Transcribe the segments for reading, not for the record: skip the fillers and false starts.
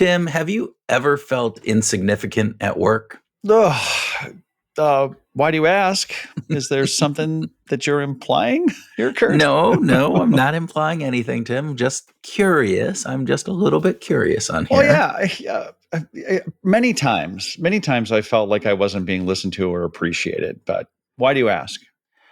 Tim, have you ever felt insignificant at work? Why do you ask? Is there something that you're implying here, Kurt? No, I'm not implying anything, Tim. Just curious. I'm just a little bit curious on here. Well, many times I felt like I wasn't being listened to or appreciated. But why do you ask?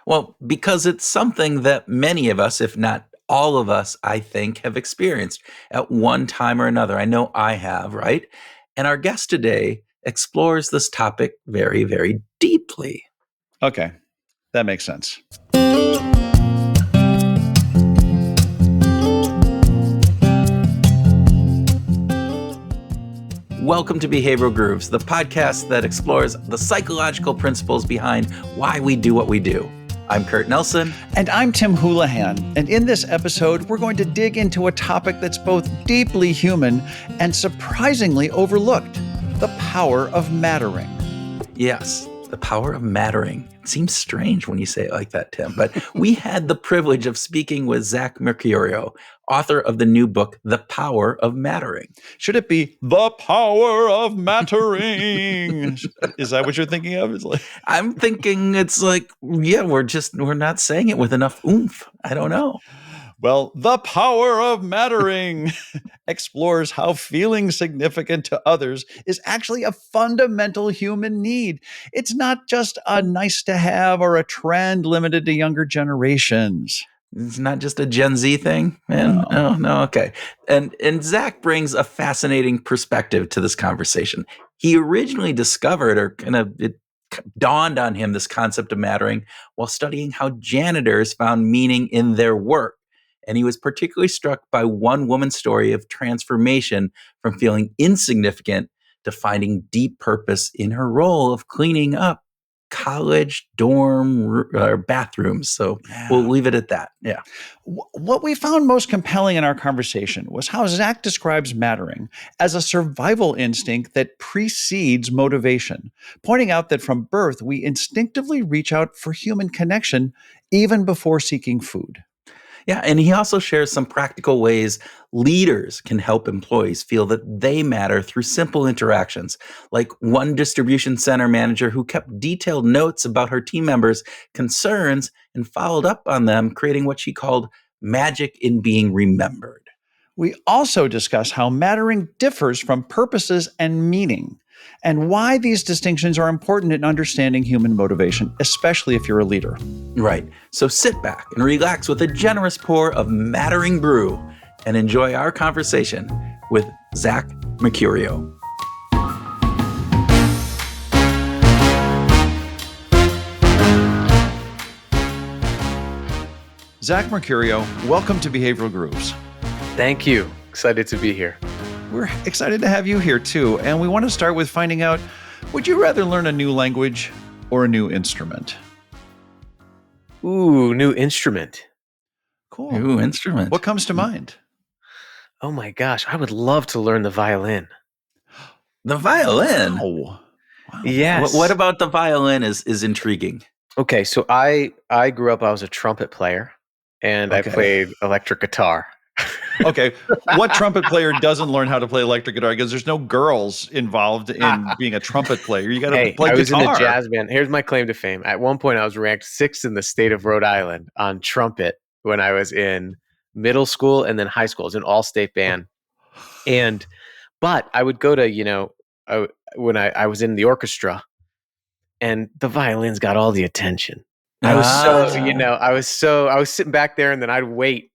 Well, because it's something that many of us, if not all of us, I think, have experienced at one time or another. I know I have, right? And our guest today explores this topic very, very deeply. Okay, that makes sense. Welcome to Behavioral Grooves, the podcast that explores the psychological principles behind why we do what we do. I'm Kurt Nelson. And I'm Tim Houlihan. And in this episode, we're going to dig into a topic that's both deeply human and surprisingly overlooked: the power of mattering. Yes, the power of mattering. It seems strange when you say it like that, Tim, but we had the privilege of speaking with Zach Mercurio, author of the new book, The Power of Mattering. Should it be The Power of Mattering? Is that what you're thinking of? I'm thinking it's like, yeah, we're not saying it with enough oomph. I don't know. Well, The Power of Mattering explores how feeling significant to others is actually a fundamental human need. It's not just a nice to have or a trend limited to younger generations. It's not just a Gen Z thing, man. No, okay. And Zach brings a fascinating perspective to this conversation. He originally discovered, or it dawned on him, this concept of mattering while studying how janitors found meaning in their work. And he was particularly struck by one woman's story of transformation from feeling insignificant to finding deep purpose in her role of cleaning up college dorm bathrooms. So we'll leave it at that. Yeah. What we found most compelling in our conversation was how Zach describes mattering as a survival instinct that precedes motivation, pointing out that from birth, we instinctively reach out for human connection even before seeking food. Yeah, and he also shares some practical ways leaders can help employees feel that they matter through simple interactions, like one distribution center manager who kept detailed notes about her team members' concerns and followed up on them, creating what she called magic in being remembered. We also discuss how mattering differs from purposes and meaning, and why these distinctions are important in understanding human motivation, especially if you're a leader. Right. So sit back and relax with a generous pour of mattering brew and enjoy our conversation with Zach Mercurio. Zach Mercurio, welcome to Behavioral Grooves. Thank you. Excited to be here. We're excited to have you here too, and we want to start with finding out, would you rather learn a new language or a new instrument? Ooh, new instrument. Cool. New instrument. What comes to mind? Oh my gosh, I would love to learn the violin. The violin? Wow. Yes. What about the violin is intriguing? Okay, so I grew up, I was a trumpet player, and I played electric guitar. Okay, what trumpet player doesn't learn how to play electric guitar? Because there's no girls involved in being a trumpet player. You got to play guitar. I was in a jazz band. Here's my claim to fame. At one point, I was ranked 6th in the state of Rhode Island on trumpet when I was in middle school and then high school. It was an all-state band. But I would go to, when I was in the orchestra, and the violins got all the attention. I was sitting back there, and then I'd wait,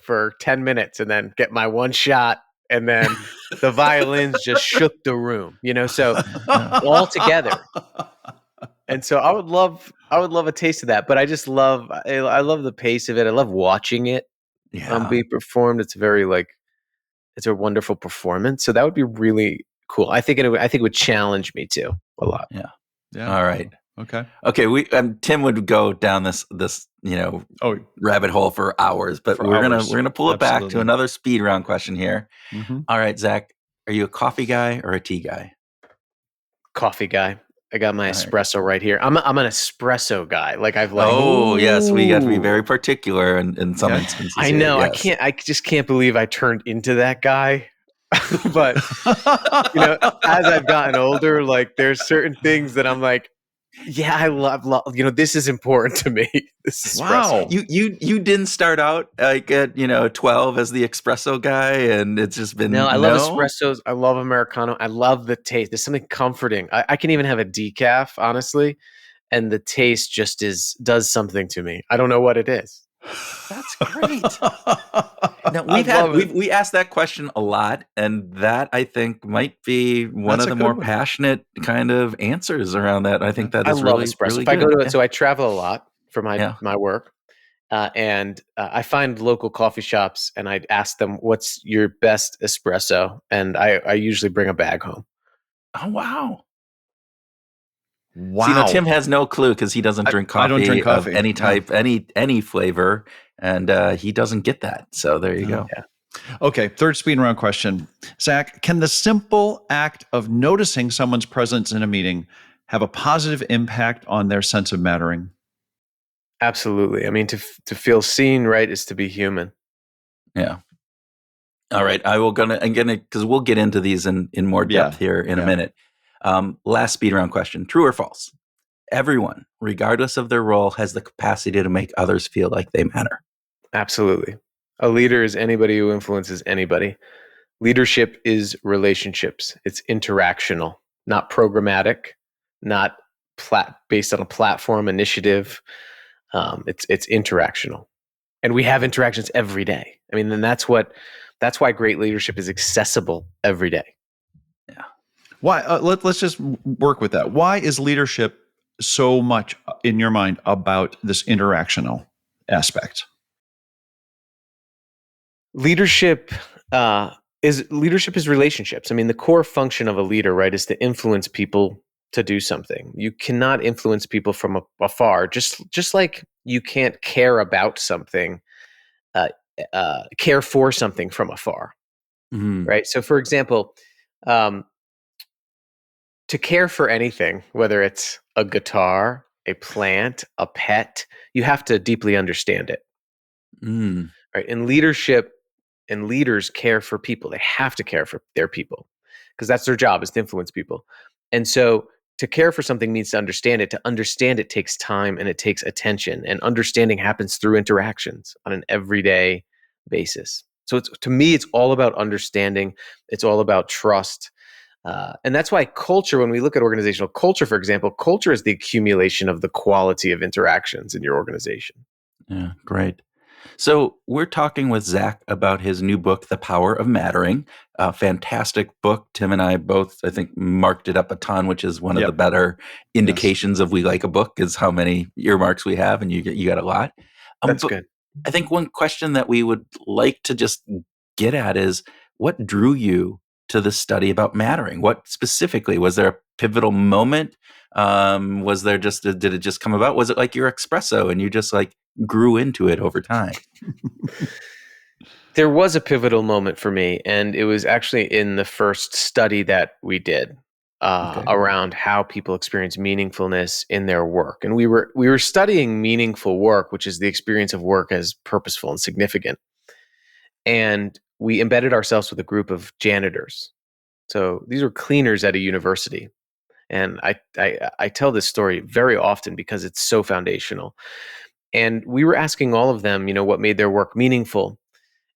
for 10 minutes and then get my one shot. And then the violins just shook the room, so all together. And so I would love a taste of that, but I love the pace of it. I love watching it be performed. It's it's a wonderful performance. So that would be really cool. I think it would challenge me too a lot. Yeah. All right. Okay. We Tim would go down this rabbit hole for hours, but we're gonna pull it back to another speed round question here. Mm-hmm. All right, Zach, are you a coffee guy or a tea guy? Coffee guy. I got my espresso right here. I'm an espresso guy. Yes, we got to be very particular in some instances. I know. Yes. I just can't believe I turned into that guy. But as I've gotten older, like there's certain things that I'm like, yeah, I love, this is important to me. This espresso. Wow. You didn't start out like at 12 as the espresso guy, and it's just No, been I love espressos. I love Americano. I love the taste. There's something comforting. I can even have a decaf, honestly, and the taste just does something to me. I don't know what it is. That's great. Now I love it. we asked that question a lot, and that I think might be one That's of a the good more one. passionate kind of answers around that. I think that I is love really, espresso. really If I go good. to it, Yeah. so I travel a lot for my Yeah. my work, and I find local coffee shops, and I ask them, "What's your best espresso?" And I usually bring a bag home. Oh wow. So, Wow. Tim has no clue because he doesn't drink I don't drink coffee of coffee. any No. type, any flavor, and he doesn't get that. So there you No. go. Okay, third speed round question. Zach, can the simple act of noticing someone's presence in a meeting have a positive impact on their sense of mattering? Absolutely. I mean, to feel seen, right, is to be human. Yeah. All right. I'm gonna because we'll get into these in more Yeah. depth here in a Yeah. minute. Last speed round question: true or false? Everyone, regardless of their role, has the capacity to make others feel like they matter. Absolutely. A leader is anybody who influences anybody. Leadership is relationships. It's interactional, not programmatic, not based on a platform initiative. It's interactional, and we have interactions every day. I mean, and that's why great leadership is accessible every day. Yeah. Why? Let's just work with that. Why is leadership so much in your mind about this interactional aspect? Leadership leadership is relationships. I mean, the core function of a leader, right, is to influence people to do something. You cannot influence people from afar, just like you can't care about something, uh, care for something from afar, Mhm. right? So, for example, um, to care for anything, whether it's a guitar, a plant, a pet, you have to deeply understand it, Mm. right? In leadership, and leaders care for people. They have to care for their people because that's their job, is to influence people. And so to care for something means to understand it. To understand it takes time and it takes attention. And understanding happens through interactions on an everyday basis. So to me, it's all about understanding. It's all about trust. And that's why culture, when we look at organizational culture, for example, culture is the accumulation of the quality of interactions in your organization. Yeah, great. So we're talking with Zach about his new book, The Power of Mattering. A fantastic book. Tim and I both, I think, marked it up a ton, which is one of the Yep. better Yes. indications of we like a book is how many earmarks we have, and you got a lot. That's But good. I think one question that we would like to just get at is what drew you to the study about mattering? What specifically was there a pivotal moment? Was there just did it just come about? Was it like your espresso and you just like grew into it over time? There was a pivotal moment for me, and it was actually in the first study that we did Okay. around how people experience meaningfulness in their work. And we were studying meaningful work, which is the experience of work as purposeful and significant. And we embedded ourselves with a group of janitors. So these were cleaners at a university. And I tell this story very often because it's so foundational. And we were asking all of them, what made their work meaningful.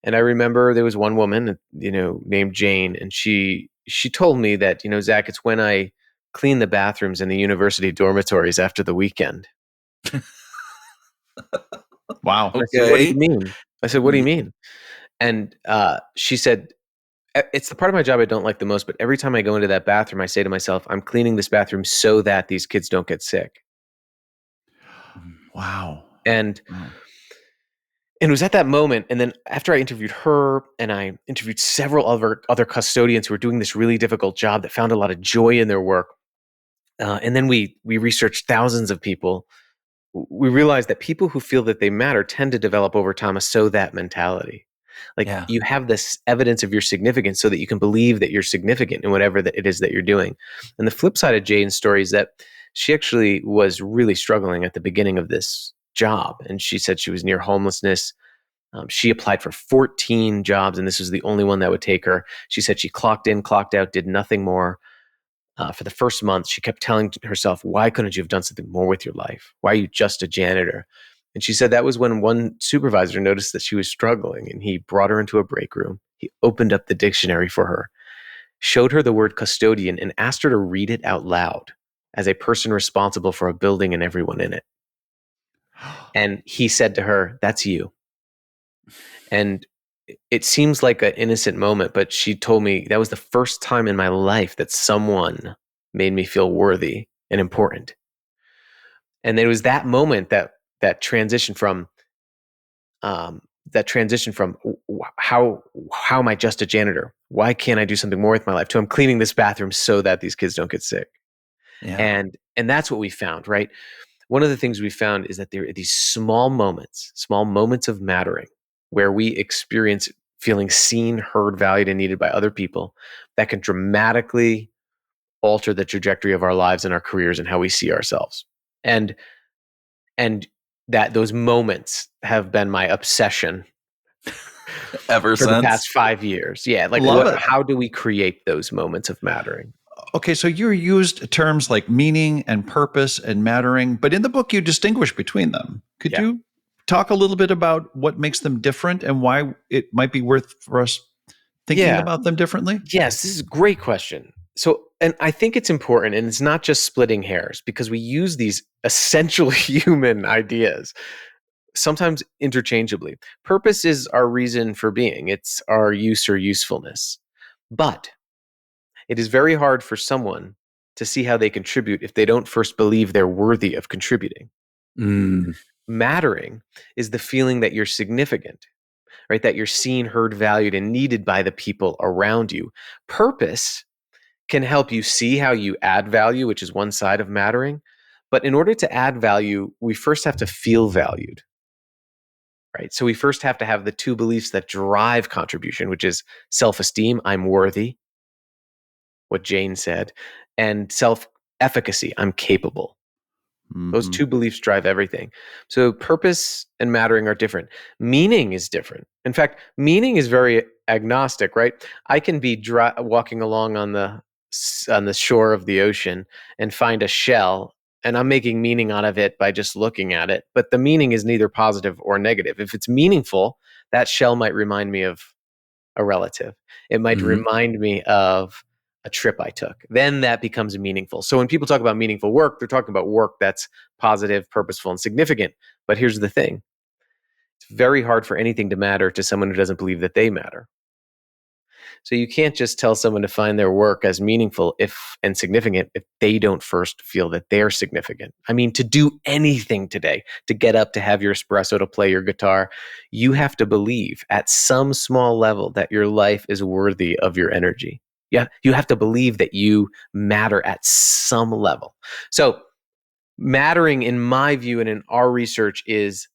And I remember there was one woman, named Jane, and she told me that, Zach, it's when I clean the bathrooms in the university dormitories after the weekend. Wow. And I said, "What do you Okay. mean?" I said, "What do you mean?" And she said, It's the part of my job I don't like the most, but every time I go into that bathroom, I say to myself, I'm cleaning this bathroom so that these kids don't get sick." Wow. And Wow. it was at that moment, and then after I interviewed her, and I interviewed several other custodians who were doing this really difficult job that found a lot of joy in their work, and then we researched thousands of people. We realized that people who feel that they matter tend to develop over time a "so that" mentality. Like Yeah. you have this evidence of your significance so that you can believe that you're significant in whatever that it is that you're doing. And the flip side of Jane's story is that she actually was really struggling at the beginning of this job, and she said she was near homelessness. She applied for 14 jobs, and this was the only one that would take her. She said she clocked in, clocked out, did nothing more. For the first month, she kept telling herself, why couldn't you have done something more with your life? Why are you just a janitor? And she said that was when one supervisor noticed that she was struggling, and he brought her into a break room. He opened up the dictionary for her, showed her the word custodian, and asked her to read it out loud as a person responsible for a building and everyone in it. And he said to her, that's you. And it seems like an innocent moment, but she told me that was the first time in my life that someone made me feel worthy and important. And it was that moment that transition from how am I just a janitor? Why can't I do something more with my life? To I'm cleaning this bathroom so that these kids don't get sick. Yeah. And that's what we found, right? One of the things we found is that there are these small moments of mattering where we experience feeling seen, heard, valued, and needed by other people that can dramatically alter the trajectory of our lives and our careers and how we see ourselves. And that those moments have been my obsession Ever for the since. past 5 years. Yeah, like Love it. how do we create those moments of mattering? Okay, so you used terms like meaning and purpose and mattering, but in the book you distinguish between them. Could Yeah. you talk a little bit about what makes them different and why it might be worth for us thinking Yeah. about them differently? Yes, this is a great question. So, and I think it's important, and it's not just splitting hairs, because we use these essential human ideas sometimes interchangeably. Purpose is our reason for being, it's our use or usefulness. But it is very hard for someone to see how they contribute if they don't first believe they're worthy of contributing. Mm. Mattering is the feeling that you're significant, right? That you're seen, heard, valued, and needed by the people around you. Purpose can help you see how you add value, which is one side of mattering. But in order to add value, we first have to feel valued, right? So we first have to have the two beliefs that drive contribution, which is self-esteem, I'm worthy, what Jane said, and self-efficacy, I'm capable. Those Mhm. two beliefs drive everything. So purpose and mattering are different. Meaning is different. In fact, meaning is very agnostic, right? I can be walking along on the shore of the ocean and find a shell, and I'm making meaning out of it by just looking at it. But the meaning is neither positive or negative. If it's meaningful, that shell might remind me of a relative. It might Mhm. remind me of a trip I took. Then that becomes meaningful. So when people talk about meaningful work, they're talking about work that's positive, purposeful, and significant. But here's the thing. It's very hard for anything to matter to someone who doesn't believe that they matter. So you can't just tell someone to find their work as meaningful and significant if they don't first feel that they're significant. I mean, to do anything today, to get up, to have your espresso, to play your guitar, you have to believe at some small level that your life is worthy of your energy. Yeah, you have to believe that you matter at some level. So mattering, in my view and in our research, is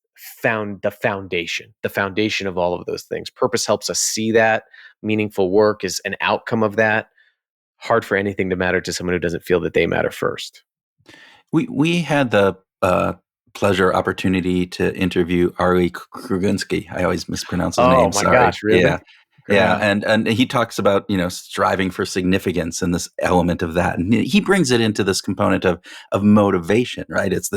the foundation of all of those things. Purpose helps us see that. Meaningful work is an outcome of that. Hard for anything to matter to someone who doesn't feel that they matter first. We had the opportunity to interview Ari Kruginski. I always mispronounce his Oh name. my Sorry. gosh, really? Yeah. Yeah, Yeah. and he talks about striving for significance and this element of that, and he brings it into this component of motivation, right? It's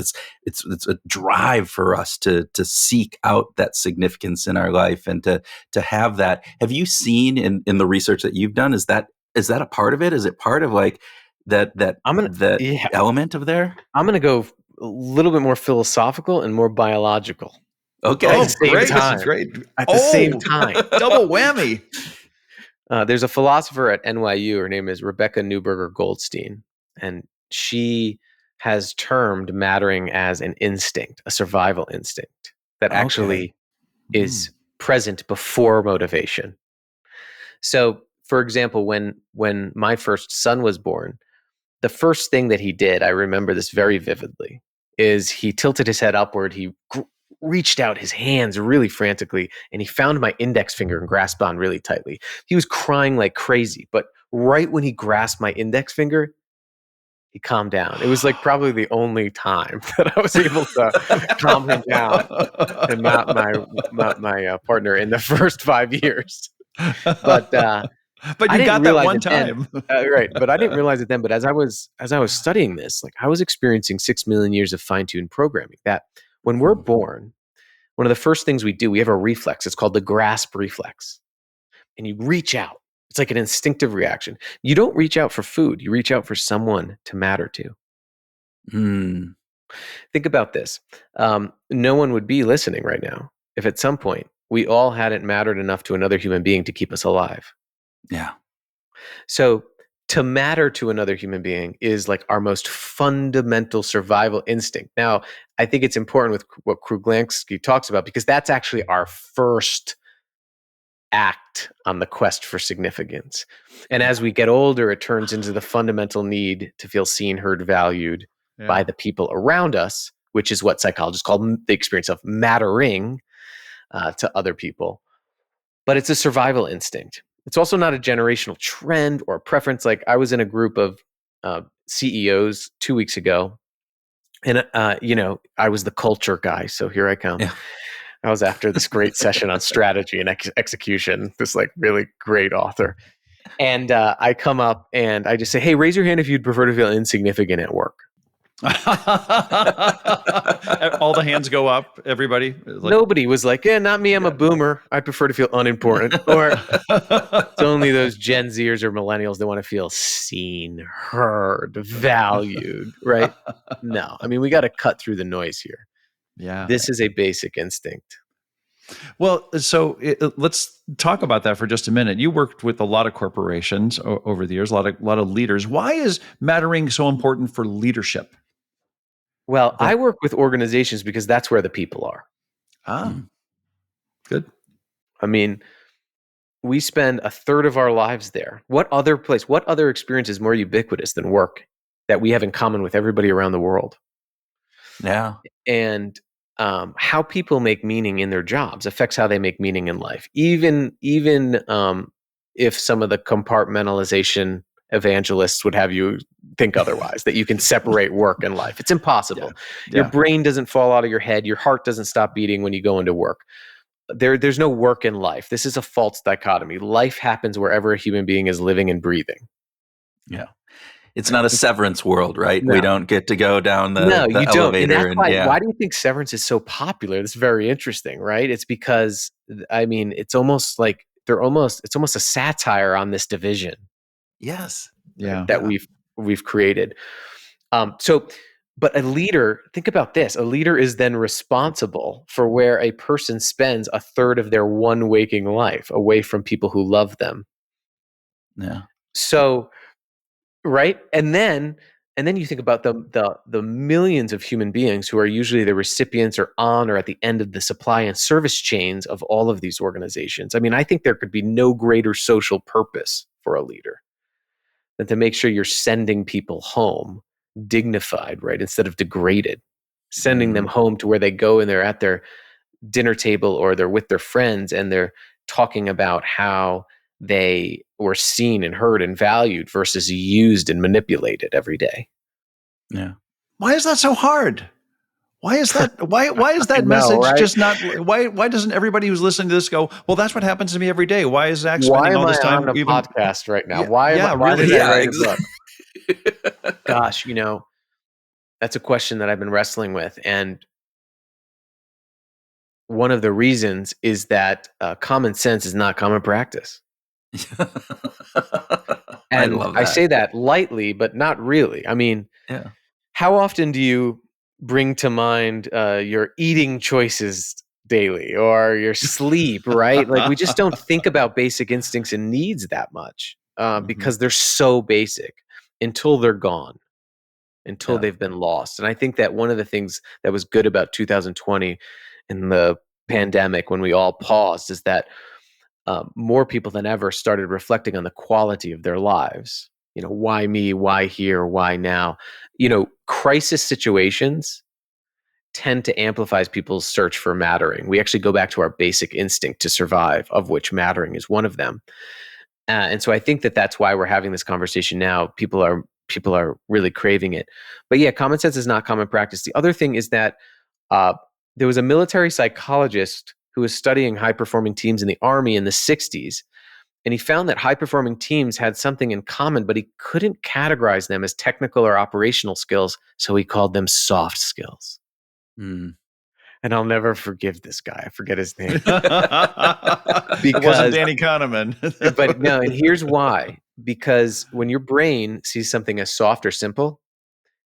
a drive for us to seek out that significance in our life and to have that. Have you seen in the research that you've done, is that a part of it? Is it part of like I'm gonna that yeah, element of there? I'm gonna go a little bit more philosophical and more biological at Okay. the Oh, same great. This is time. great. At the same Oh, time. double whammy. There's a philosopher at NYU. Her name is Rebecca Newberger Goldstein, and she has termed mattering as an instinct, a survival instinct that Okay. actually is present before motivation. So, for example, when my first son was born, the first thing that he did, I remember this very vividly, is he tilted his head upward. He reached out his hands really frantically, and he found my index finger and grasped on really tightly. He was crying like crazy, but right when he grasped my index finger, He calmed down. It was like probably the only time that I was able to calm him down, and not my partner in the first 5 years. But But I you didn't got that realize one it then. time. Right, but I didn't realize it then. But as I was studying this, like I was experiencing 6 million years of fine-tuned programming. That when we're born, one of the first things we do, we have a reflex. It's called the grasp reflex, and you reach out. It's like an instinctive reaction. You don't reach out for food. You reach out for someone to matter to. Mm, Think about this. No one would be listening right now if at some point we all hadn't mattered enough to another human being to keep us alive. yeah. So to matter to another human being is like our most fundamental survival instinct. Now, I think it's important with what Kruglansky talks about, because that's actually our first act on the quest for significance. And as we get older, it turns into the fundamental need to feel seen, heard, valued by the people around us, which is what psychologists call the experience of mattering to other people. But it's a survival instinct. It's also not a generational trend or a preference. Like I was in a group of CEOs 2 weeks ago, and I was the culture guy. So here I come. Yeah. I was after this great session on strategy and execution. This like really great author, and I come up and I just say, "Hey, raise your hand if you'd prefer to feel insignificant at work." All the hands go up. Everybody. Nobody was like, "Yeah, not me. I'm a boomer. I prefer to feel unimportant." Or it's only those Gen Zers or millennials that want to feel seen, heard, valued, right? No, I mean, we got to cut through the noise here. Yeah. This is a basic instinct. Well, so let's talk about that for just a minute. You worked with a lot of corporations over the years, a lot of leaders. Why is mattering so important for leadership? Well, I work with organizations because that's where the people are. Good. I mean, we spend a third of our lives there. What other experience is more ubiquitous than work that we have in common with everybody around the world? Yeah. And how people make meaning in their jobs affects how they make meaning in life. Even if some of the compartmentalization evangelists would have you think otherwise, that you can separate work and life. It's impossible. Your brain doesn't fall out of your head. Your heart doesn't stop beating when you go into work. There's no work in life. This is a false dichotomy. Life happens wherever a human being is living and breathing. Yeah. It's not a Severance world, right? No. We don't get to go down the you don't. elevator. And that's why, yeah. why do you think Severance is so popular? It's very interesting, right? It's because, I mean, it's almost like it's almost a satire on this division. Yes. Yeah. That we've created. But a leader, think about this. A leader is then responsible for where a person spends a third of their one waking life away from people who love them. Yeah. So, right? And then you think about the millions of human beings who are usually the recipients or on or at the end of the supply and service chains of all of these organizations. I mean, I think there could be no greater social purpose for a leader than to make sure you're sending people home dignified, right? Instead of degraded, sending them home to where they go and they're at their dinner table or they're with their friends and they're talking about how they were seen and heard and valued versus used and manipulated every day. Yeah. Why is that so hard? Why is that? Why is that know, message right? just not? Why doesn't everybody who's listening to this go, well, that's what happens to me every day? Why is Zach spending all this time? Why am I on a podcast right now? Yeah, Why really? did I write exactly. a book? Gosh, that's a question that I've been wrestling with. And one of the reasons is that common sense is not common practice. I And love that. I say that lightly, but not really. I mean, Yeah. how often do you bring to mind your eating choices daily or your sleep, right? Like we just don't think about basic instincts and needs that much because they're so basic until they're gone, until they've been lost. And I think that one of the things that was good about 2020 and the pandemic when we all paused is that more people than ever started reflecting on the quality of their lives. Why me? Why here? Why now? Crisis situations tend to amplify people's search for mattering. We actually go back to our basic instinct to survive, of which mattering is one of them. And so I think that that's why we're having this conversation now. People people are really craving it. But yeah, common sense is not common practice. The other thing is that uh, there was a military psychologist who was studying high performing teams in the Army in the 60s. And he found that high performing teams had something in common, but he couldn't categorize them as technical or operational skills. So he called them soft skills. Mm. And I'll never forgive this guy. I forget his name. It wasn't Danny Kahneman. But no, and here's why. Because when your brain sees something as soft or simple,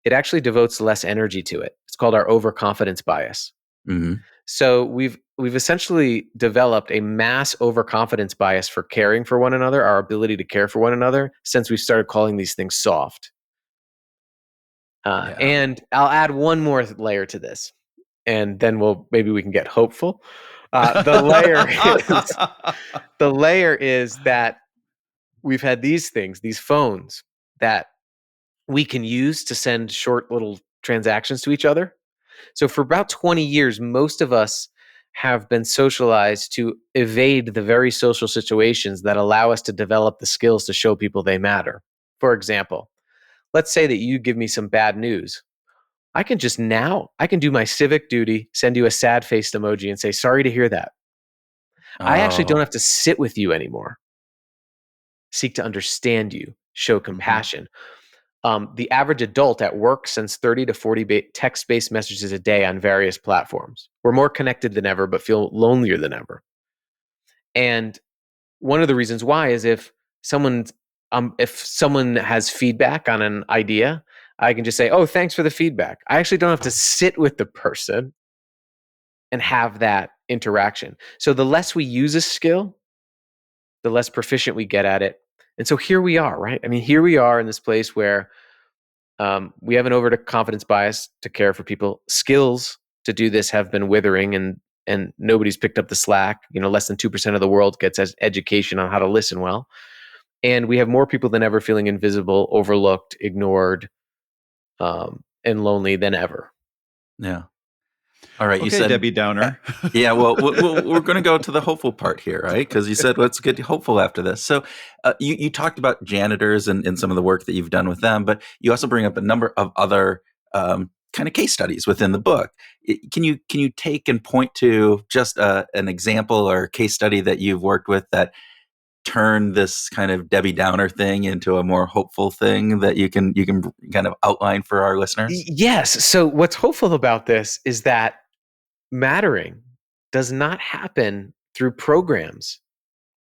it actually devotes less energy to it. It's called our overconfidence bias. Mm-hmm. So we've essentially developed a mass overconfidence bias for caring for one another, our ability to care for one another, since we started calling these things soft. Yeah. And I'll add one more layer to this, and then maybe we can get hopeful. The layer is that we've had these things, these phones that we can use to send short little transactions to each other. So for about 20 years, most of us have been socialized to evade the very social situations that allow us to develop the skills to show people they matter. For example, let's say that you give me some bad news. I can do my civic duty, send you a sad faced emoji and say, sorry to hear that. I actually don't Oh. have to sit with you anymore. Seek to understand you, show compassion. The average adult at work sends 30 to 40 text-based messages a day on various platforms. We're more connected than ever, but feel lonelier than ever. And one of the reasons why is if someone has feedback on an idea, I can just say, "Oh, thanks for the feedback." I actually don't have to sit with the person and have that interaction. So the less we use a skill, the less proficient we get at it. And so here we are, right? I mean, here we are in this place where we have an overconfidence bias to care for people. Skills to do this have been withering, and nobody's picked up the slack. Less than 2% of the world gets education on how to listen well, and we have more people than ever feeling invisible, overlooked, ignored, and lonely than ever. Yeah. All right. Okay, You said Debbie Downer. Yeah, well, we're going to go to the hopeful part here, right? Because you said let's get hopeful after this. So, you talked about janitors and some of the work that you've done with them, but you also bring up a number of other kind of case studies within the book. Can you take and point to just an example or case study that you've worked with that turned this kind of Debbie Downer thing into a more hopeful thing that you can kind of outline for our listeners? Yes. So what's hopeful about this is that mattering does not happen through programs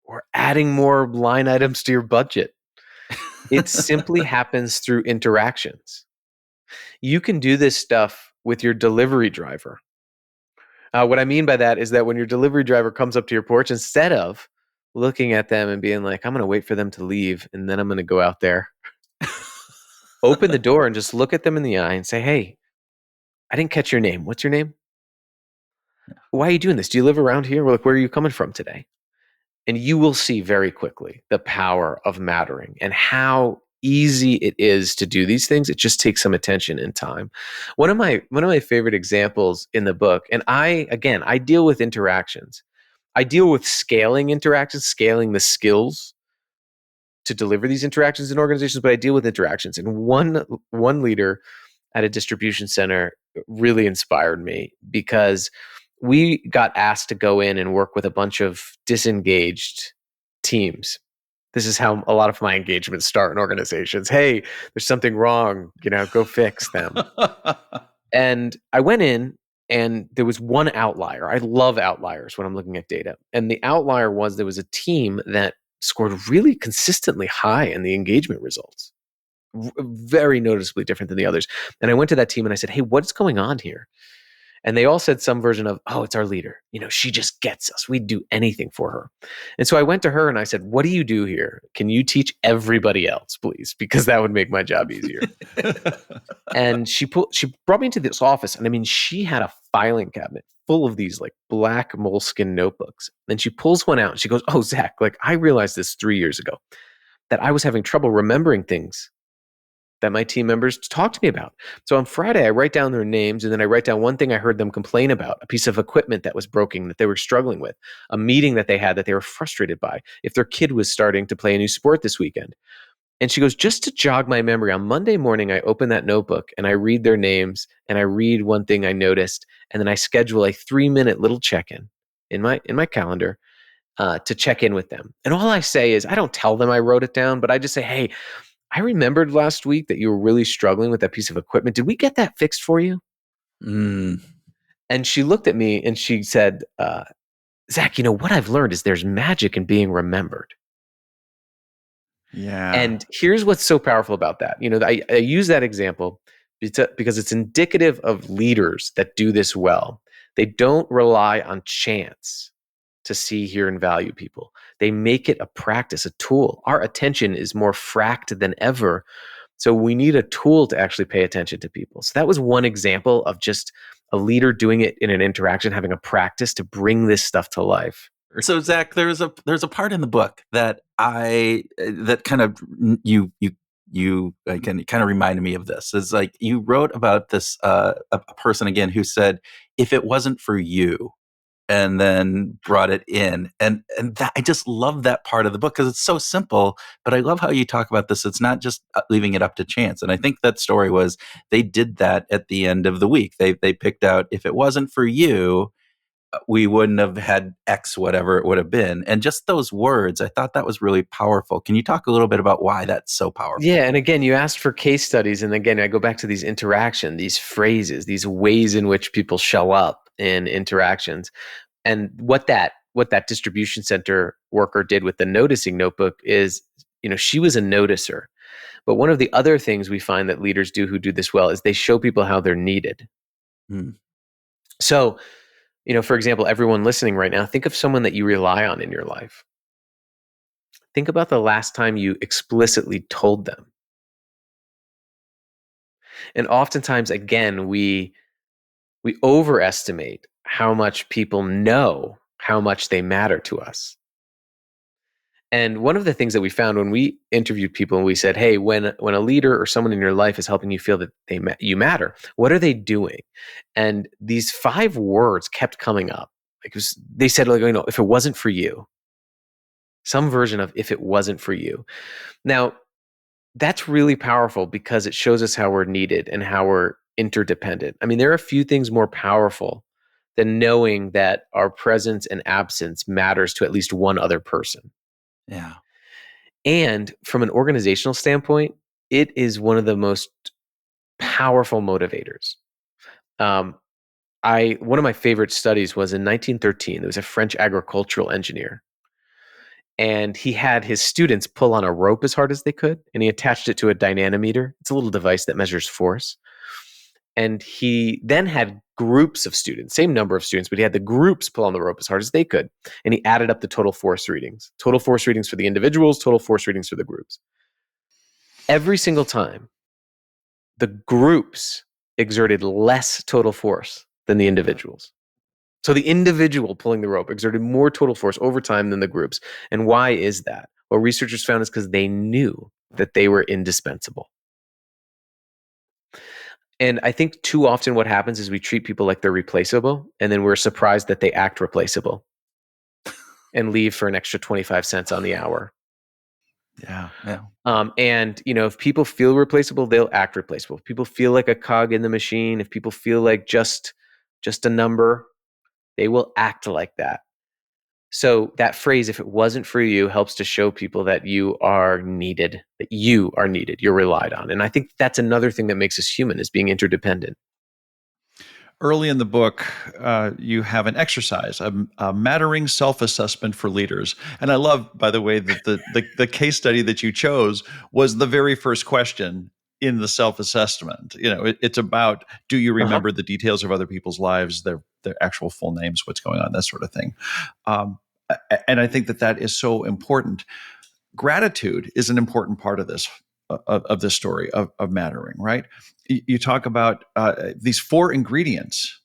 or adding more line items to your budget. It simply happens through interactions. You can do this stuff with your delivery driver. What I mean by that is that when your delivery driver comes up to your porch, instead of looking at them and being like, I'm going to wait for them to leave and then I'm going to go out there, open the door and just look at them in the eye and say, hey, I didn't catch your name. What's your name? Why are you doing this? Do you live around here? Where are you coming from today? And you will see very quickly the power of mattering and how easy it is to do these things. It just takes some attention and time. One of my favorite examples in the book, and I deal with interactions. I deal with scaling interactions, scaling the skills to deliver these interactions in organizations, but I deal with interactions. And one leader at a distribution center really inspired me because we got asked to go in and work with a bunch of disengaged teams. This is how a lot of my engagements start in organizations. Hey, there's something wrong, go fix them. And I went in and there was one outlier. I love outliers when I'm looking at data. And the outlier was there was a team that scored really consistently high in the engagement results, very noticeably different than the others. And I went to that team and I said, hey, what's going on here? And they all said some version of, oh, it's our leader. She just gets us. We'd do anything for her. And so I went to her and I said, what do you do here? Can you teach everybody else, please? Because that would make my job easier. And she brought me into this office. And I mean, she had a filing cabinet full of these like black moleskin notebooks. And she pulls one out and she goes, oh, Zach, I realized this 3 years ago that I was having trouble remembering things that my team members talk to me about. So on Friday, I write down their names and then I write down one thing I heard them complain about, a piece of equipment that was broken that they were struggling with, a meeting that they had that they were frustrated by, if their kid was starting to play a new sport this weekend. And she goes, just to jog my memory, on Monday morning, I open that notebook and I read their names and I read one thing I noticed. And then I schedule a 3-minute little check-in in my calendar to check in with them. And all I say is, I don't tell them I wrote it down, but I just say, hey, I remembered last week that you were really struggling with that piece of equipment. Did we get that fixed for you? Mm, And she looked at me and she said, Zach, what I've learned is there's magic in being remembered. Yeah. And here's what's so powerful about that. I use that example because it's indicative of leaders that do this well. They don't rely on chance to see, hear, and value people. They make it a practice, a tool. Our attention is more fracked than ever. So we need a tool to actually pay attention to people. So that was one example of just a leader doing it in an interaction, having a practice to bring this stuff to life. so Zach, there's a part in the book that that kind of you can kind of reminded me of this. It's like you wrote about this a person again who said, if it wasn't for you, and then brought it in, and that, I just love that part of the book because it's so simple, but I love how you talk about this. It's not just leaving it up to chance. And I think that story was they did that at the end of the week. They picked out, if it wasn't for you, we wouldn't have had X, whatever it would have been. And just those words, I thought that was really powerful. Can you talk a little bit about why that's so powerful? Yeah. And again, you asked for case studies. And again, I go back to these interaction, these phrases, these ways in which people show up in interactions. And what that distribution center worker did with the noticing notebook is, she was a noticer. But one of the other things we find that leaders do who do this well is they show people how they're needed. Hmm. So, for example, everyone listening right now, think of someone that you rely on in your life. Think about the last time you explicitly told them. And oftentimes, again, we overestimate how much people know how much they matter to us. And one of the things that we found when we interviewed people and we said, hey, when a leader or someone in your life is helping you feel that you matter, what are they doing? And these 5 words kept coming up. They said, if it wasn't for you, some version of if it wasn't for you. Now, that's really powerful because it shows us how we're needed and how we're interdependent. I mean, there are a few things more powerful than knowing that our presence and absence matters to at least one other person. Yeah. And from an organizational standpoint, it is one of the most powerful motivators. One of my favorite studies was in 1913. There was a French agricultural engineer, and he had his students pull on a rope as hard as they could, and he attached it to a dynamometer. It's a little device that measures force. And he then had groups of students, same number of students, but he had the groups pull on the rope as hard as they could. And he added up the total force readings for the individuals, total force readings for the groups. Every single time, the groups exerted less total force than the individuals. So the individual pulling the rope exerted more total force over time than the groups. And why is that? Well, researchers found is because they knew that they were indispensable. And I think too often what happens is we treat people like they're replaceable, and then we're surprised that they act replaceable and leave for an extra 25 cents on the hour. Yeah. Yeah. And if people feel replaceable, they'll act replaceable. If people feel like a cog in the machine, if people feel like just a number, they will act like that. So that phrase, if it wasn't for you, helps to show people that you are needed, you're relied on. And I think that's another thing that makes us human, is being interdependent. Early in the book, you have an exercise, a mattering self-assessment for leaders. And I love, by the way, that the case study that you chose was the very first question in the self-assessment. It's about, do you Uh-huh. remember the details of other people's lives, their actual full names, what's going on, that sort of thing. And I think that is so important. Gratitude is an important part of this story of mattering, right? You talk about these 4 ingredients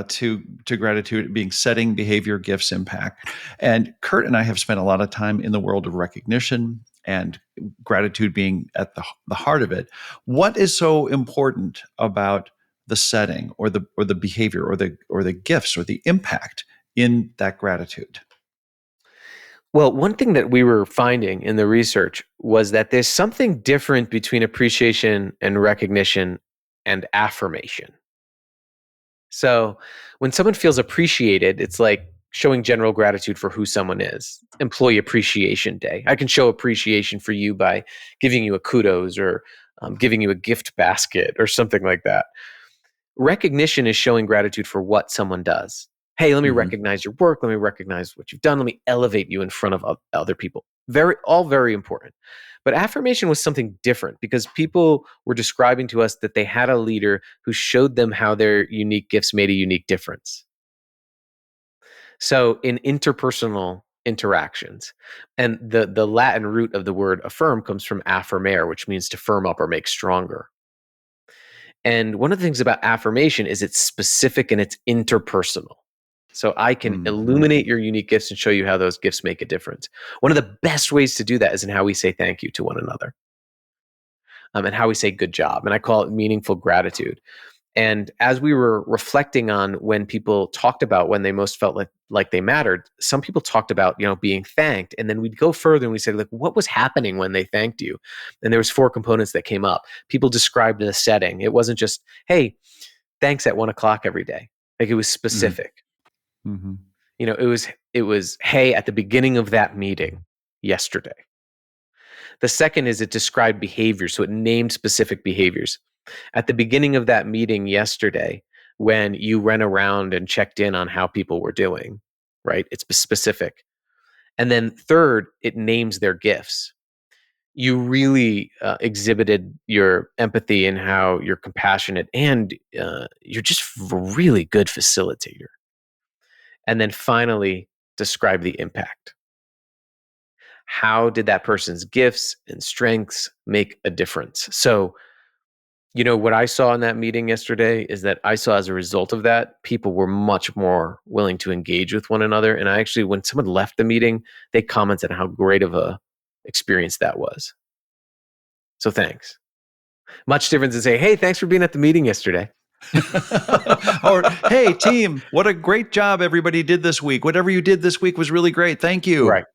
to gratitude being setting, behavior, gifts, impact. And Kurt and I have spent a lot of time in the world of recognition and gratitude being at the heart of it. What is so important about the setting or the behavior or the gifts or the impact in that gratitude? Well, one thing that we were finding in the research was that there's something different between appreciation and recognition and affirmation. So when someone feels appreciated, it's like showing general gratitude for who someone is. Employee Appreciation Day. I can show appreciation for you by giving you a kudos or giving you a gift basket or something like that. Recognition is showing gratitude for what someone does. Hey, let me Mhm. recognize your work. Let me recognize what you've done. Let me elevate you in front of other people. All very important. But affirmation was something different because people were describing to us that they had a leader who showed them how their unique gifts made a unique difference. So in interpersonal interactions, and the Latin root of the word affirm comes from affirmare, which means to firm up or make stronger. And one of the things about affirmation is it's specific and it's interpersonal. So I can Mhm. illuminate your unique gifts and show you how those gifts make a difference. One of the best ways to do that is in how we say thank you to one another, and how we say good job. And I call it meaningful gratitude. And as we were reflecting on when people talked about when they most felt like they mattered, some people talked about, being thanked. And then we'd go further and we said, like, what was happening when they thanked you? And there was four components that came up. People described the setting. It wasn't just, hey, thanks at 1 o'clock every day. Like, it was Mhm. specific. Mhm. It was, hey, at the beginning of that meeting yesterday. The second is it described behaviors. So it named specific behaviors. At the beginning of that meeting yesterday, when you ran around and checked in on how people were doing, right? It's specific. And then third, it names their gifts. You really exhibited your empathy and how you're compassionate, and you're just a really good facilitator. And then finally, describe the impact. How did that person's gifts and strengths make a difference? So, what I saw in that meeting yesterday is that I saw, as a result of that, people were much more willing to engage with one another. And I actually, when someone left the meeting, they commented on how great of a experience that was. So thanks. Much different than say, hey, thanks for being at the meeting yesterday. Or, hey, team, what a great job everybody did this week. Whatever you did this week was really great. Thank you. Right.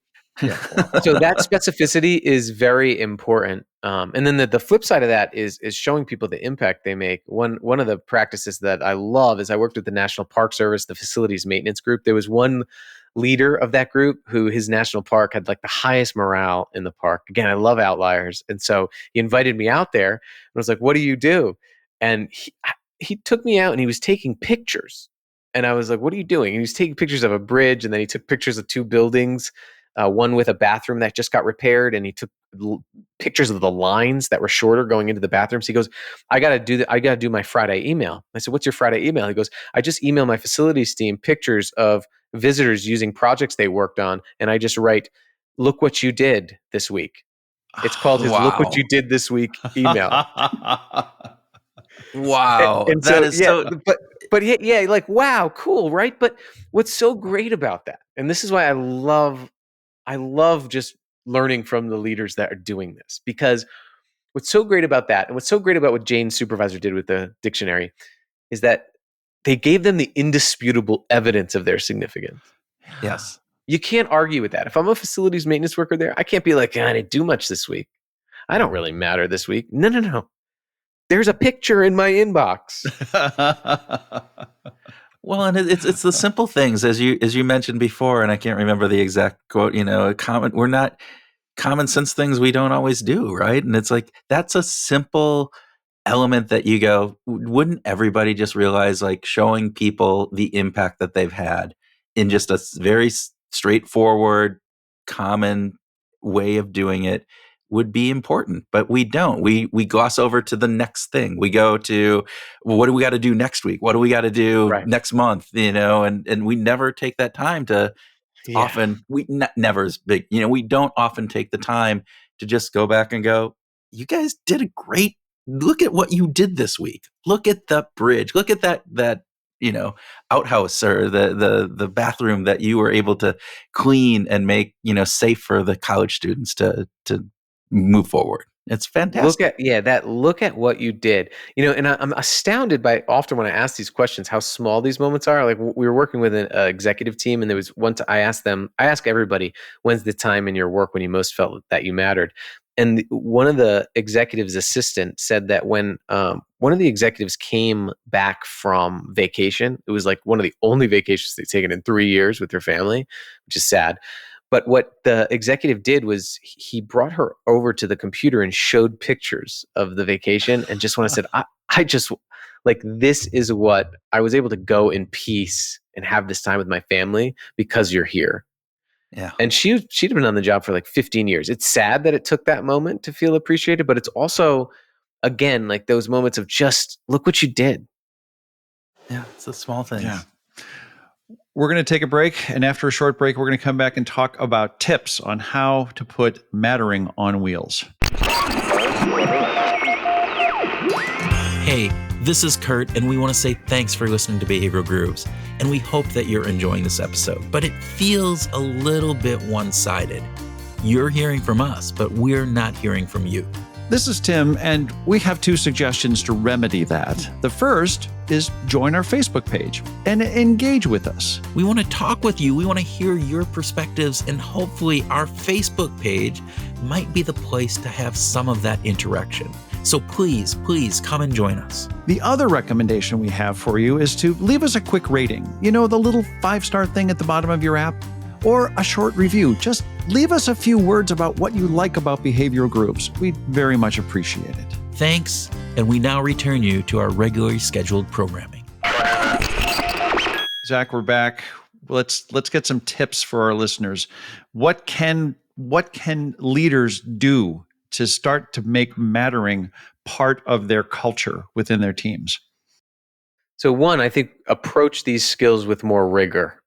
Yeah. So that specificity is very important. And then the flip side of that is showing people the impact they make. One of the practices that I love is I worked with the National Park Service, the facilities maintenance group. There was one leader of that group who his national park had like the highest morale in the park. Again, I love outliers. And so he invited me out there and was like, what do you do? And he took me out and he was taking pictures. And I was like, what are you doing? And he was taking pictures of a bridge, and then he took pictures of two buildings, one with a bathroom that just got repaired, and he took pictures of the lines that were shorter going into the bathrooms. He goes, I got to do that. I got to do my Friday email. I said, what's your Friday email? He goes, I just email my facilities team pictures of visitors using projects they worked on. And I just write, look what you did this week. It's called his look what you Wow. did this week email. Wow. And That so, is yeah, so but yeah, like, wow, cool. Right. But what's so great about that? And this is why I love just learning from the leaders that are doing this, because what's so great about that, and what's so great about what Jane's supervisor did with the dictionary, is that they gave them the indisputable evidence of their significance. Yeah. yes. You can't argue with that. If I'm a facilities maintenance worker there, I can't be like, I didn't do much this week. I don't really matter this week. No, no, no. There's a picture in my inbox. Well, and it's the simple things, as you mentioned before, and I can't remember the exact quote. A comment. We're not common sense things we don't always do, right? And it's like that's a simple element that you go, wouldn't everybody just realize, like, showing people the impact that they've had in just a very straightforward, common way of doing it would be important, but we don't. We gloss over to the next thing. We go to, well, what do we got to do next week? What do we got to do Right. next month? And we never take that time to, Yeah. often we never is big, we don't often take the time to just go back and go, you guys did a great, look at what you did this week, look at the bridge, look at that outhouse, or the bathroom that you were able to clean and make safe for the college students to move forward. It's fantastic. Look at what you did. And I'm astounded by often when I ask these questions how small these moments are. Like we were working with an executive team, and there was one time I ask everybody, when's the time in your work when you most felt that you mattered? And one of the executive's assistant said that when one of the executives came back from vacation, it was like one of the only vacations they've taken in 3 years with their family, which is sad. But what the executive did was he brought her over to the computer and showed pictures of the vacation, and just when I said, I just like, this is what I was able to go in peace and have this time with my family because you're here. Yeah. And she'd been on the job for like 15 years. It's sad that it took that moment to feel appreciated, but it's also, again, like those moments of just look what you did. Yeah. It's the small things. Yeah. We're going to take a break. And after a short break, we're going to come back and talk about tips on how to put mattering on wheels. Hey, this is Kurt, and we want to say thanks for listening to Behavioral Grooves. And we hope that you're enjoying this episode, but it feels a little bit one-sided. You're hearing from us, but we're not hearing from you. This is Tim, and we have 2 suggestions to remedy that. The first is join our Facebook page and engage with us. We want to talk with you. We want to hear your perspectives, and hopefully our Facebook page might be the place to have some of that interaction. So please come and join us. The other recommendation we have for you is to leave us a quick rating. You know, the little 5-star thing at the bottom of your app? Or a short review. Just leave us a few words about what you like about Behavioral Grooves. We'd very much appreciate it. Thanks, and we now return you to our regularly scheduled programming. Zach, we're back. Let's get some tips for our listeners. What can leaders do to start to make mattering part of their culture within their teams? So one, I think approach these skills with more rigor.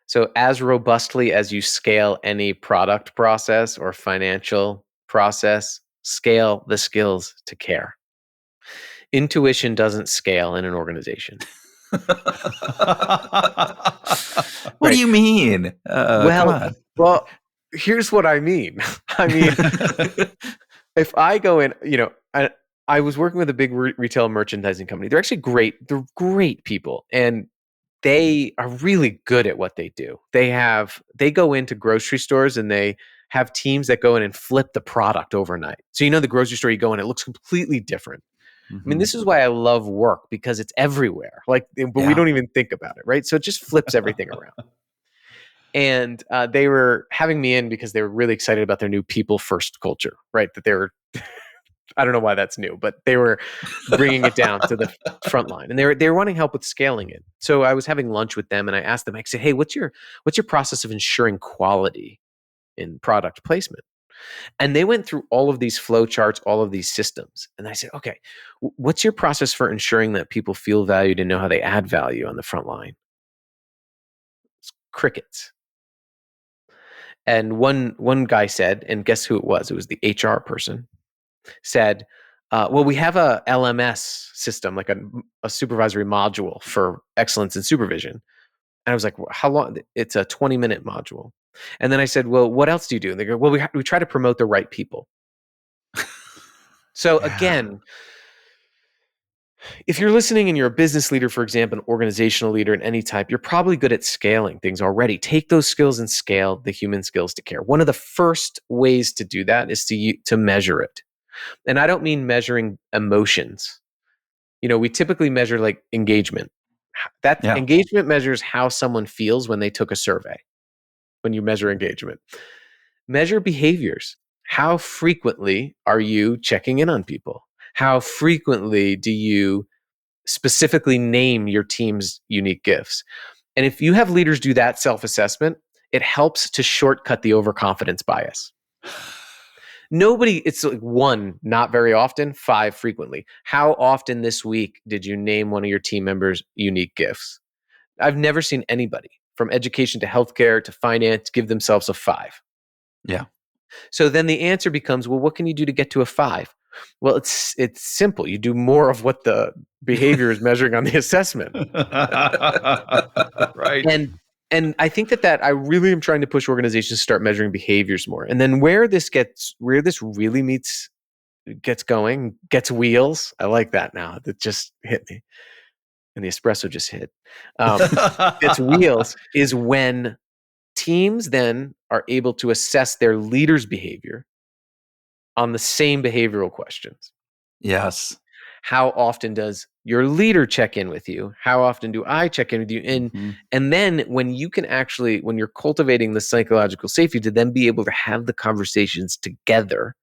So as robustly as you scale any product process or financial process, scale the skills to care. Intuition doesn't scale in an organization. What do you mean? Well, here's what I mean. I mean, if I go in, I was working with a big retail merchandising company. They're actually great. They're great people. And they are really good at what they do. They go into grocery stores and they have teams that go in and flip the product overnight. So the grocery store you go in, it looks completely different. I mean, this is why I love work, because it's everywhere. But we don't even think about it, right? So it just flips everything around. And they were having me in because they were really excited about their new people first culture, right? That they were, I don't know why that's new, but they were bringing it down to the front line, and they were wanting help with scaling it. So I was having lunch with them, and I asked them, I said, hey, what's your process of ensuring quality in product placement? And they went through all of these flow charts, all of these systems. And I said, okay, what's your process for ensuring that people feel valued and know how they add value on the front line? It's crickets. And one guy said, and guess who it was? It was the HR person, said, well, we have a LMS system, like a supervisory module for excellence in supervision. And I was like, well, how long? It's a 20-minute module. And then I said, well, what else do you do? And they go, well, we try to promote the right people. So again, if you're listening and you're a business leader, for example, an organizational leader in any type, you're probably good at scaling things already. Take those skills and scale the human skills to care. One of the first ways to do that is to measure it. And I don't mean measuring emotions. We typically measure like engagement. Engagement measures how someone feels when they took a survey. When you measure engagement, measure behaviors. How frequently are you checking in on people? How frequently do you specifically name your team's unique gifts? And if you have leaders do that self-assessment, it helps to shortcut the overconfidence bias. It's like 1, not very often, 5, frequently. How often this week did you name one of your team members' unique gifts? I've never seen anybody from education to healthcare to finance give themselves a 5. Yeah. So then the answer becomes, well, what can you do to get to a 5? Well, it's simple. You do more of what the behavior is measuring on the assessment. Right. And I think that I really am trying to push organizations to start measuring behaviors more. And then where this really gets going, gets wheels. I like that now. That just hit me. And the espresso just hit. Gets wheels is when teams then are able to assess their leaders' behavior on the same behavioral questions. Yes. How often does your leader check in with you? How often do I check in with you? And then when you're cultivating the psychological safety to then be able to have the conversations together,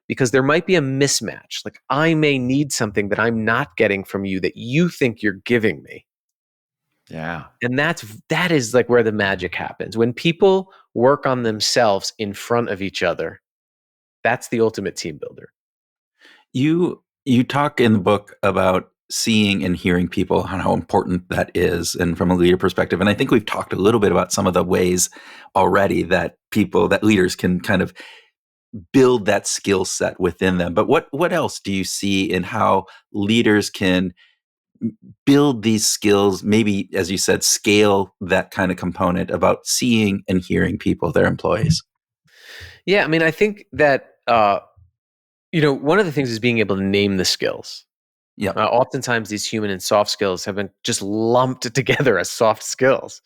because there might be a mismatch. Like I may need something that I'm not getting from you that you think you're giving me. Yeah. And that is like where the magic happens. When people work on themselves in front of each other, that's the ultimate team builder. You talk in the book about seeing and hearing people and how important that is, and from a leader perspective. And I think we've talked a little bit about some of the ways already that leaders can kind of build that skill set within them. But what else do you see in how leaders can build these skills, maybe, as you said, scale that kind of component about seeing and hearing people, their employees? Yeah, I mean, I think that one of the things is being able to name the skills. Yep. Oftentimes, these human and soft skills have been just lumped together as soft skills.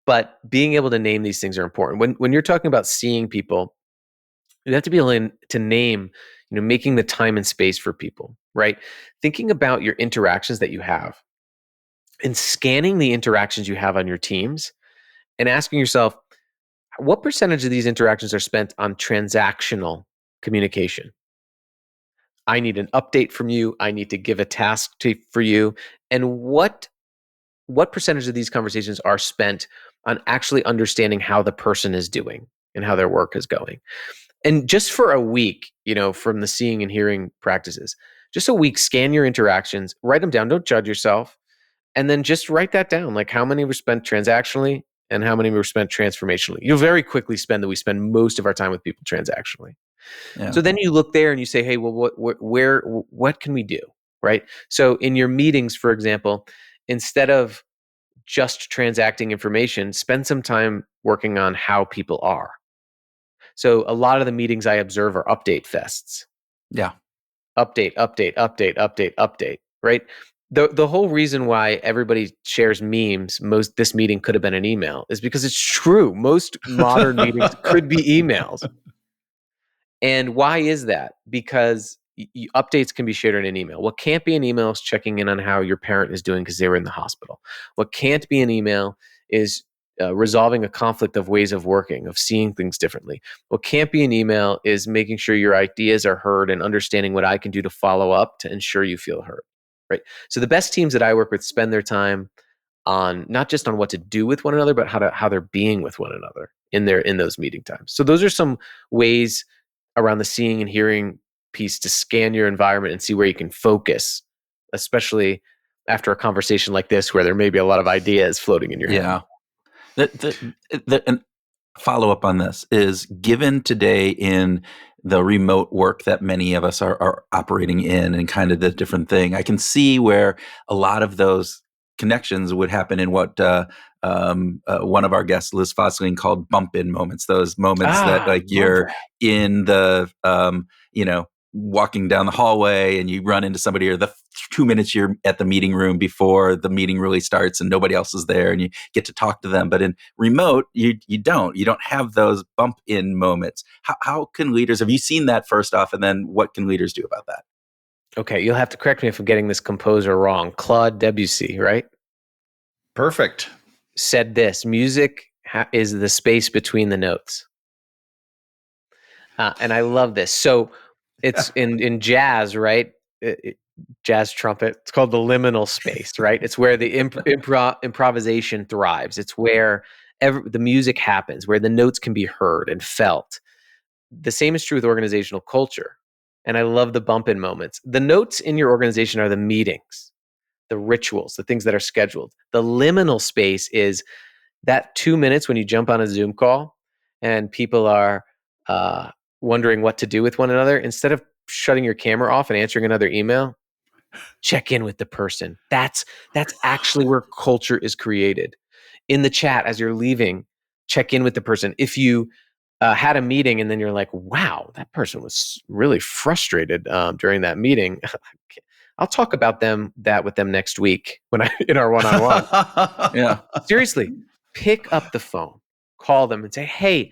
But being able to name these things are important. When you're talking about seeing people, you have to be able to name, making the time and space for people, right? Thinking about your interactions that you have and scanning the interactions you have on your teams and asking yourself, what percentage of these interactions are spent on transactional communication? I need an update from you. I need to give a task for you. And what percentage of these conversations are spent on actually understanding how the person is doing and how their work is going? And just for a week, from the seeing and hearing practices, just a week, scan your interactions, write them down. Don't judge yourself. And then just write that down. Like how many were spent transactionally and how many were spent transformationally. You'll very quickly we spend most of our time with people transactionally. Yeah. So then you look there and you say, hey, well, what can we do? Right. So in your meetings, for example, instead of just transacting information, spend some time working on how people are. So a lot of the meetings I observe are update fests. Yeah. Update, update, update, update, update, right? The whole reason why everybody shares memes, this meeting could have been an email, is because it's true. Most modern meetings could be emails. And why is that? Because updates can be shared in an email. What can't be an email is checking in on how your parent is doing because they were in the hospital. What can't be an email is resolving a conflict of ways of working, of seeing things differently. What can't be an email is making sure your ideas are heard and understanding what I can do to follow up to ensure you feel heard. Right. So the best teams that I work with spend their time on not just on what to do with one another, but how they're being with one another in those meeting times. So those are some ways around the seeing and hearing piece to scan your environment and see where you can focus, especially after a conversation like this where there may be a lot of ideas floating in your head. Yeah. And follow up on this is, given today in the remote work that many of us are operating in and kind of the different thing, I can see where a lot of those connections would happen in what one of our guests, Liz Fosling, called bump in moments. Those moments that like Love you're that. in the, walking down the hallway and you run into somebody, or the 2 minutes you're at the meeting room before the meeting really starts and nobody else is there and you get to talk to them. But in remote, you don't have those bump in moments. How can leaders, have you seen that first off, and then what can leaders do about that? Okay, you'll have to correct me if I'm getting this composer wrong. Claude Debussy, right? Perfect. Said this: music is the space between the notes. And I love this. So it's in jazz, right? Jazz trumpet. It's called the liminal space, right? It's where the improvisation thrives. It's where the music happens, where the notes can be heard and felt. The same is true with organizational culture. And I love the bump in moments. The notes in your organization are the meetings, the rituals, the things that are scheduled. The liminal space is that 2 minutes when you jump on a Zoom call and people are uh, wondering what to do with one another. Instead of shutting your camera off and answering another email, check in with the person. That's actually where culture is created. in the chat as you're leaving, check in with the person. If you had a meeting and then you're like, wow, that person was really frustrated during that meeting. I'll talk about that with them next week when I in our one-on-one. Yeah. Seriously, pick up the phone, call them and say, hey,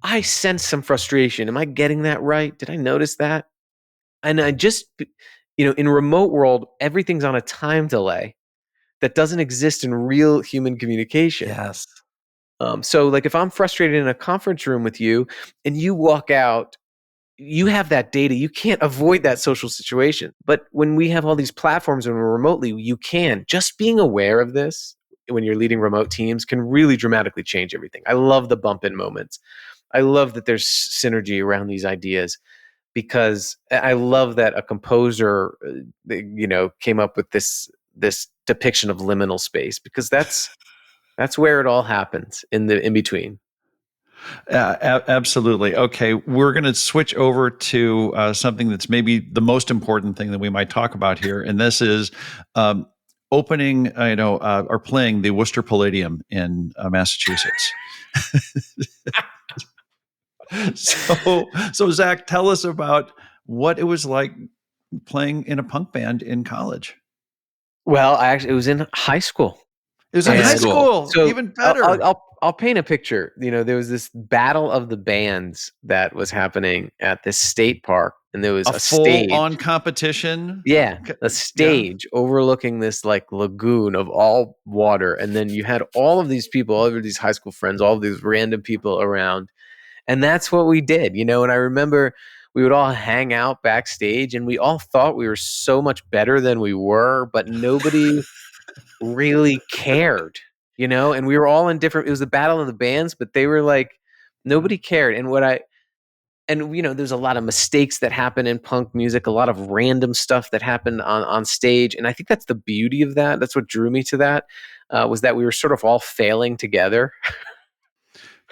I sense some frustration. Am I getting that right? Did I notice that? And I just, in remote world, everything's on a time delay that doesn't exist in real human communication. Yes. So like if I'm frustrated in a conference room with you and you walk out, you have that data. You can't avoid that social situation. But when we have all these platforms and we're remotely, you can. Just being aware of this when you're leading remote teams can really dramatically change everything. I love the bump in moments. I love that there's synergy around these ideas because I love that a composer, came up with this depiction of liminal space because that's where it all happens in between. Absolutely. Okay, we're going to switch over to something that's maybe the most important thing that we might talk about here, and this is opening, or playing the Worcester Palladium in Massachusetts. So Zach, tell us about what it was like playing in a punk band in college. Well, it was in high school. It was in high school, So even better. I'll paint a picture. There was this battle of the bands that was happening at this state park, and there was a stage full-on competition. Yeah, a stage overlooking this like lagoon of all water, and then you had all of these people, all of these high school friends, all of these random people around, and that's what we did. And I remember we would all hang out backstage, and we all thought we were so much better than we were, but nobody really cared, and we were all in different, it was the battle of the bands, but they were like, nobody cared. And there's a lot of mistakes that happen in punk music, a lot of random stuff that happened on stage. And I think that's the beauty of that. That's what drew me to that, was that we were sort of all failing together.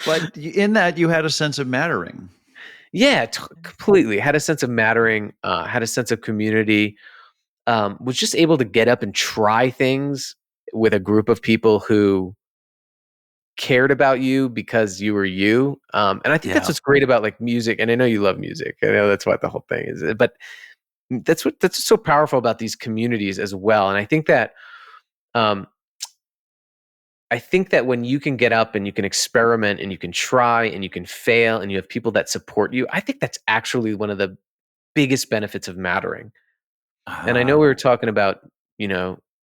But in that, you had a sense of mattering. Yeah, completely. Had a sense of mattering, had a sense of community, was just able to get up and try things with a group of people who cared about you because you were you. And I think that's what's great about like music. And I know you love music. I know that's what the whole thing is. But that's what's so powerful about these communities as well. And I think that when you can get up and you can experiment and you can try and you can fail and you have people that support you, I think that's actually one of the biggest benefits of mattering. And I know we were talking about,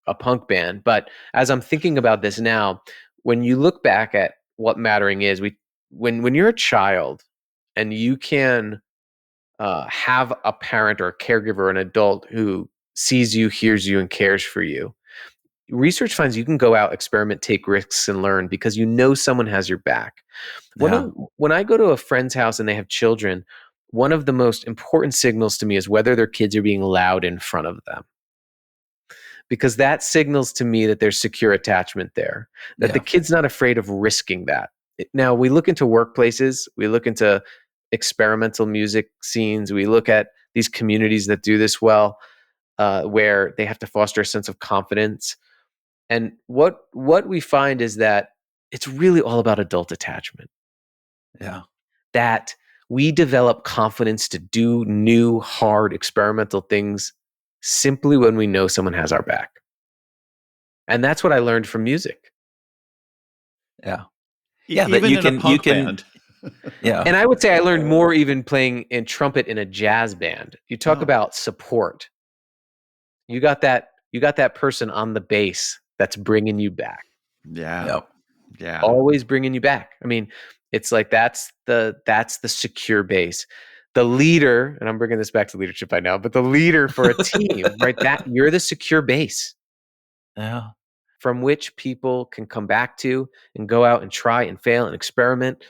a punk band, but as I'm thinking about this now, when you look back at what mattering is, when you're a child and you can have a parent or a caregiver, an adult who sees you, hears you, and cares for you, research finds you can go out, experiment, take risks, and learn because someone has your back. When I go to a friend's house and they have children, one of the most important signals to me is whether their kids are being loud in front of them. Because that signals to me that there's secure attachment there, that the kid's not afraid of risking that. Now, we look into workplaces, we look into experimental music scenes, we look at these communities that do this well, where they have to foster a sense of confidence. And what we find is that it's really all about adult attachment. Yeah. That we develop confidence to do new, hard, experimental things simply when we know someone has our back. And that's what I learned from music. Yeah. Yeah, even in a punk band. Yeah. And I would say I learned more even playing in trumpet in a jazz band. You talk about support. You got that person on the bass that's bringing you back. Yeah. Yep. Yeah. Always bringing you back. I mean, it's like that's the secure base. The leader, and I'm bringing this back to leadership by now, but the leader for a team, right? That you're the secure base. Yeah. From which people can come back to and go out and try and fail and experiment,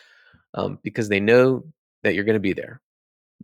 because they know that you're going to be there.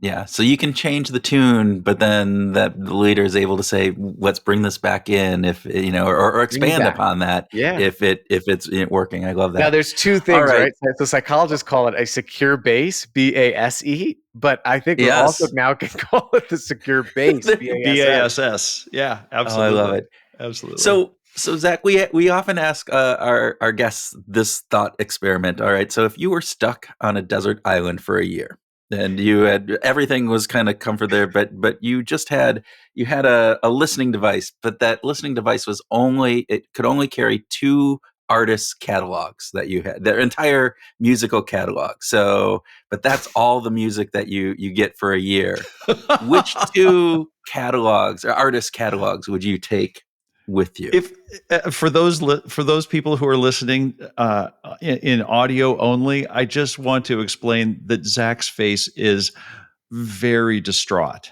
Yeah. So you can change the tune, but then that the leader is able to say, let's bring this back in if, or expand upon that. Yeah. If it's working. I love that. Now there's two things, right? So psychologists call it a secure base, BASE, but I think we also now can call it the secure base, BASS. BASS. Yeah, absolutely. Oh, I love it. Absolutely. So So Zach, we often ask our guests this thought experiment. All right, so if you were stuck on a desert island for a year, and you had everything was kind of comfort there, but you had a listening device, but that listening device was only it could only carry two artists' catalogs that you had, their entire musical catalog. So, but that's all the music that you get for a year. Which two catalogs or artist catalogs would you take with you? If for those people who are listening in audio only, I just want to explain that Zach's face is very distraught.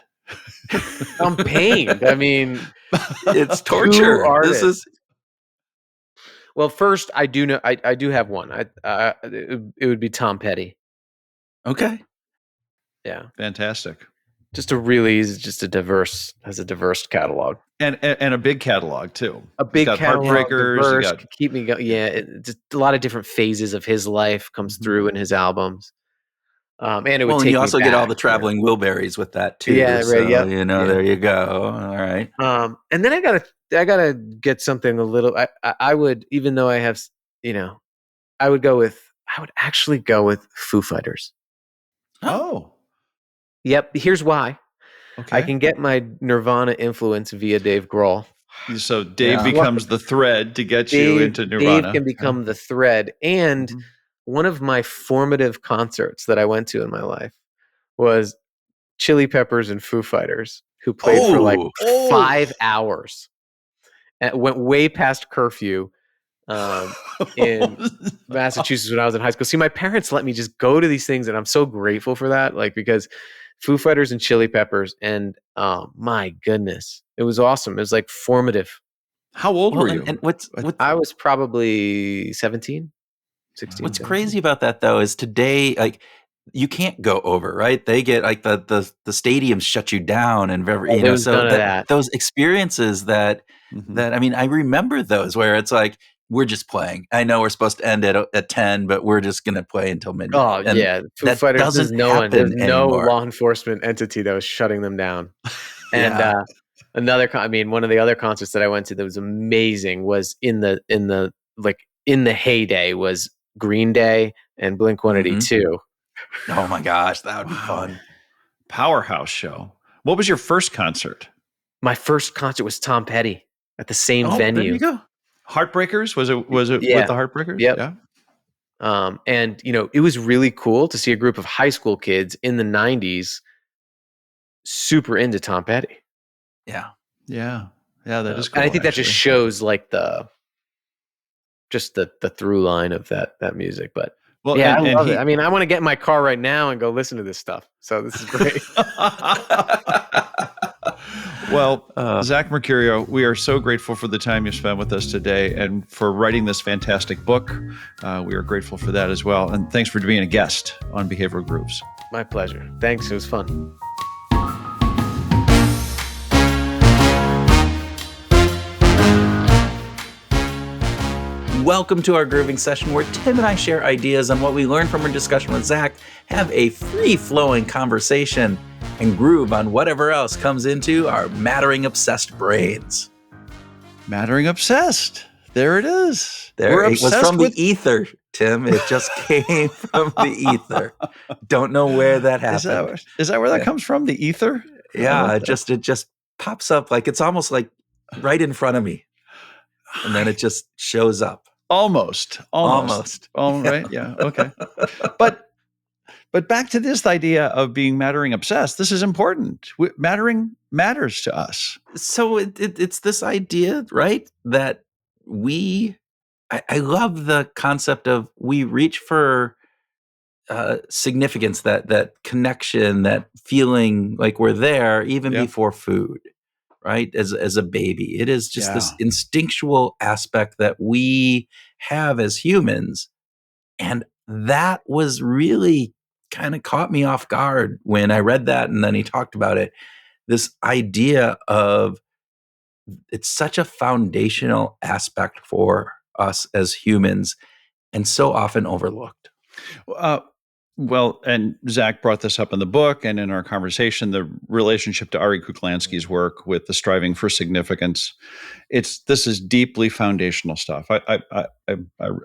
I'm pained. I mean, It's two torture. This artists. is Well, first, I do know I do have one. It would be Tom Petty. okay. Yeah, Fantastic. just a really just a diverse has a diverse catalog. And a big catalog too. A He's big got catalog, Heartbreakers. You diverse, got could keep me going. Yeah, just a lot of different phases of his life comes through in his albums. And it would Well, and you take me also get all back. the traveling Wilburys with that too. Yeah, right. So, Yep. there Yeah. you go. All right. And then I gotta get something a little. I would, even though I have, I would go with. I would actually go with Foo Fighters. Oh, Yep. Here's why. I okay. can get my Nirvana influence via Dave Grohl. So Dave Yeah. becomes the thread to get you into Dave Nirvana. can become the thread. And Mhm. one of my formative concerts that I went to in my life was Chili Peppers and Foo Fighters, who played for like Oh, 5 hours. And went way past curfew in Massachusetts when I was in high school. See, my parents let me just go to these things, and I'm so grateful for that. Like, because Foo Fighters and Chili Peppers, and my goodness, it was awesome. It was like formative. How old well, were and, you? and what's I was probably 17, 16, what's 17. crazy about that though is today, like you can't go over, right? They get like the stadiums shut you down, and Oh, there was so none of that that. those experiences Mhm. that I mean, I remember those where it's like we're just playing. I know we're supposed to end at 10, but we're just gonna play until midnight, Oh and yeah, Foo that Fighters. There's doesn't no one. There's happen no anymore. law enforcement entity that was shutting them down. And Yeah. one of the other concerts that I went to that was amazing was in the heyday was Green Day and Blink Hmm. 182. Oh my gosh, that would be Wow. fun. Powerhouse show. What was your first concert? My first concert was Tom Petty at the same Oh, there you venue. go. Heartbreakers? Was it with Yeah. the Heartbreakers? Yep. Yeah. And it was really cool to see a group of high school kids in the 90s super into Tom Petty. Yeah. Yeah. Yeah, that is And I cool think that just actually. shows like the through line of that music. But Well, yeah, I and love it. he I mean, I want to get in my car right now and go listen to this stuff. So this is great. Well, Uh, Zach Mercurio, we are so grateful for the time you spent with us today and for writing this fantastic book. We are grateful for that as well. And thanks for being a guest on Behavioral Grooves. My pleasure. Thanks. It was fun. Welcome to our grooving session where Tim and I share ideas on what we learned from our discussion with Zach, have a free-flowing conversation, and groove on whatever else comes into our mattering obsessed brains. Mattering Obsessed. There it is. There, We're it was obsessed from with the ether, Tim. It just came from the ether. Don't know where that happened. Is that where that Yeah. comes from? The ether? I Yeah, like it that. just pops up like it's almost like right in front of me, and then it just shows up. Almost. Almost. All right. Yeah. Okay. But back to this idea of being mattering obsessed. This is important. Mattering matters to us. So it's this idea, right? That I love the concept of we reach for significance, that connection, that feeling like we're there even Yeah. before food, right? As a baby, it is just this Yeah. instinctual aspect that we have as humans, and that was really kind of caught me off guard when I read that, and then he talked about it. This idea of it's such a foundational aspect for us as humans and so often overlooked. Uh, Well, and Zach brought this up in the book and in our conversation, the relationship to Ari Kuklanski's work with the striving for significance. This is deeply foundational stuff. I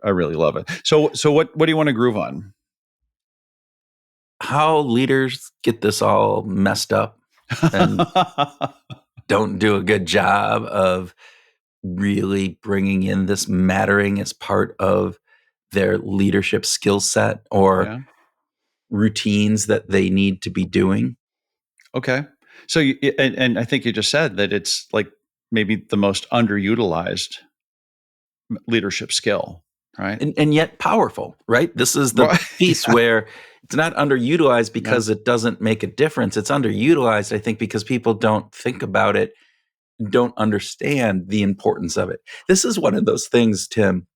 really love it. So what do you want to groove on? How leaders get this all messed up and don't do a good job of really bringing in this mattering as part of their leadership skill set or Yeah. routines that they need to be doing. Okay. So and I think you just said that it's like maybe the most underutilized leadership skill, right? And yet powerful, right? This is the Right. piece Yeah. where it's not underutilized Yeah. because it doesn't make a difference. It's underutilized, I think, because people don't think about it, don't understand the importance of it. This is one of those things, Tim,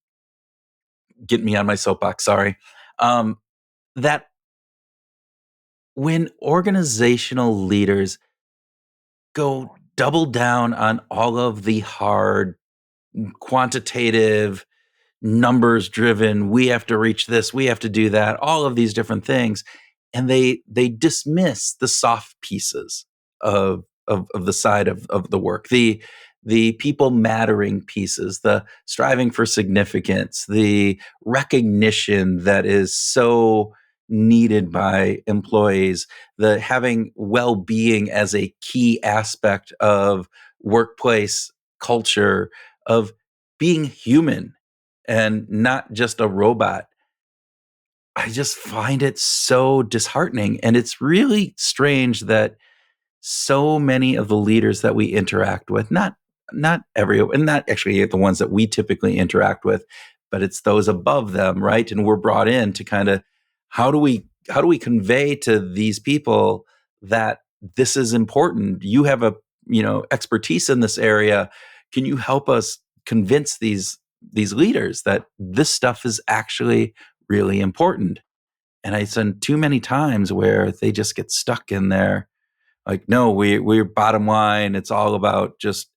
get me on my soapbox, sorry, that when organizational leaders go double down on all of the hard, quantitative, numbers driven, we have to reach this, we have to do that, all of these different things, and they dismiss the soft pieces of the side of the work, the people mattering pieces, the striving for significance, the recognition that is so needed by employees, the having well-being as a key aspect of workplace culture, of being human and not just a robot. I just find it so disheartening. And it's really strange that so many of the leaders that we interact with, not every, and not actually the ones that we typically interact with, but it's those above them, right? And we're brought in to kind of how do we convey to these people that this is important? You have a expertise in this area. Can you help us convince these leaders that this stuff is actually really important? And I send too many times where they just get stuck in there like, no, we're bottom line. It's all about just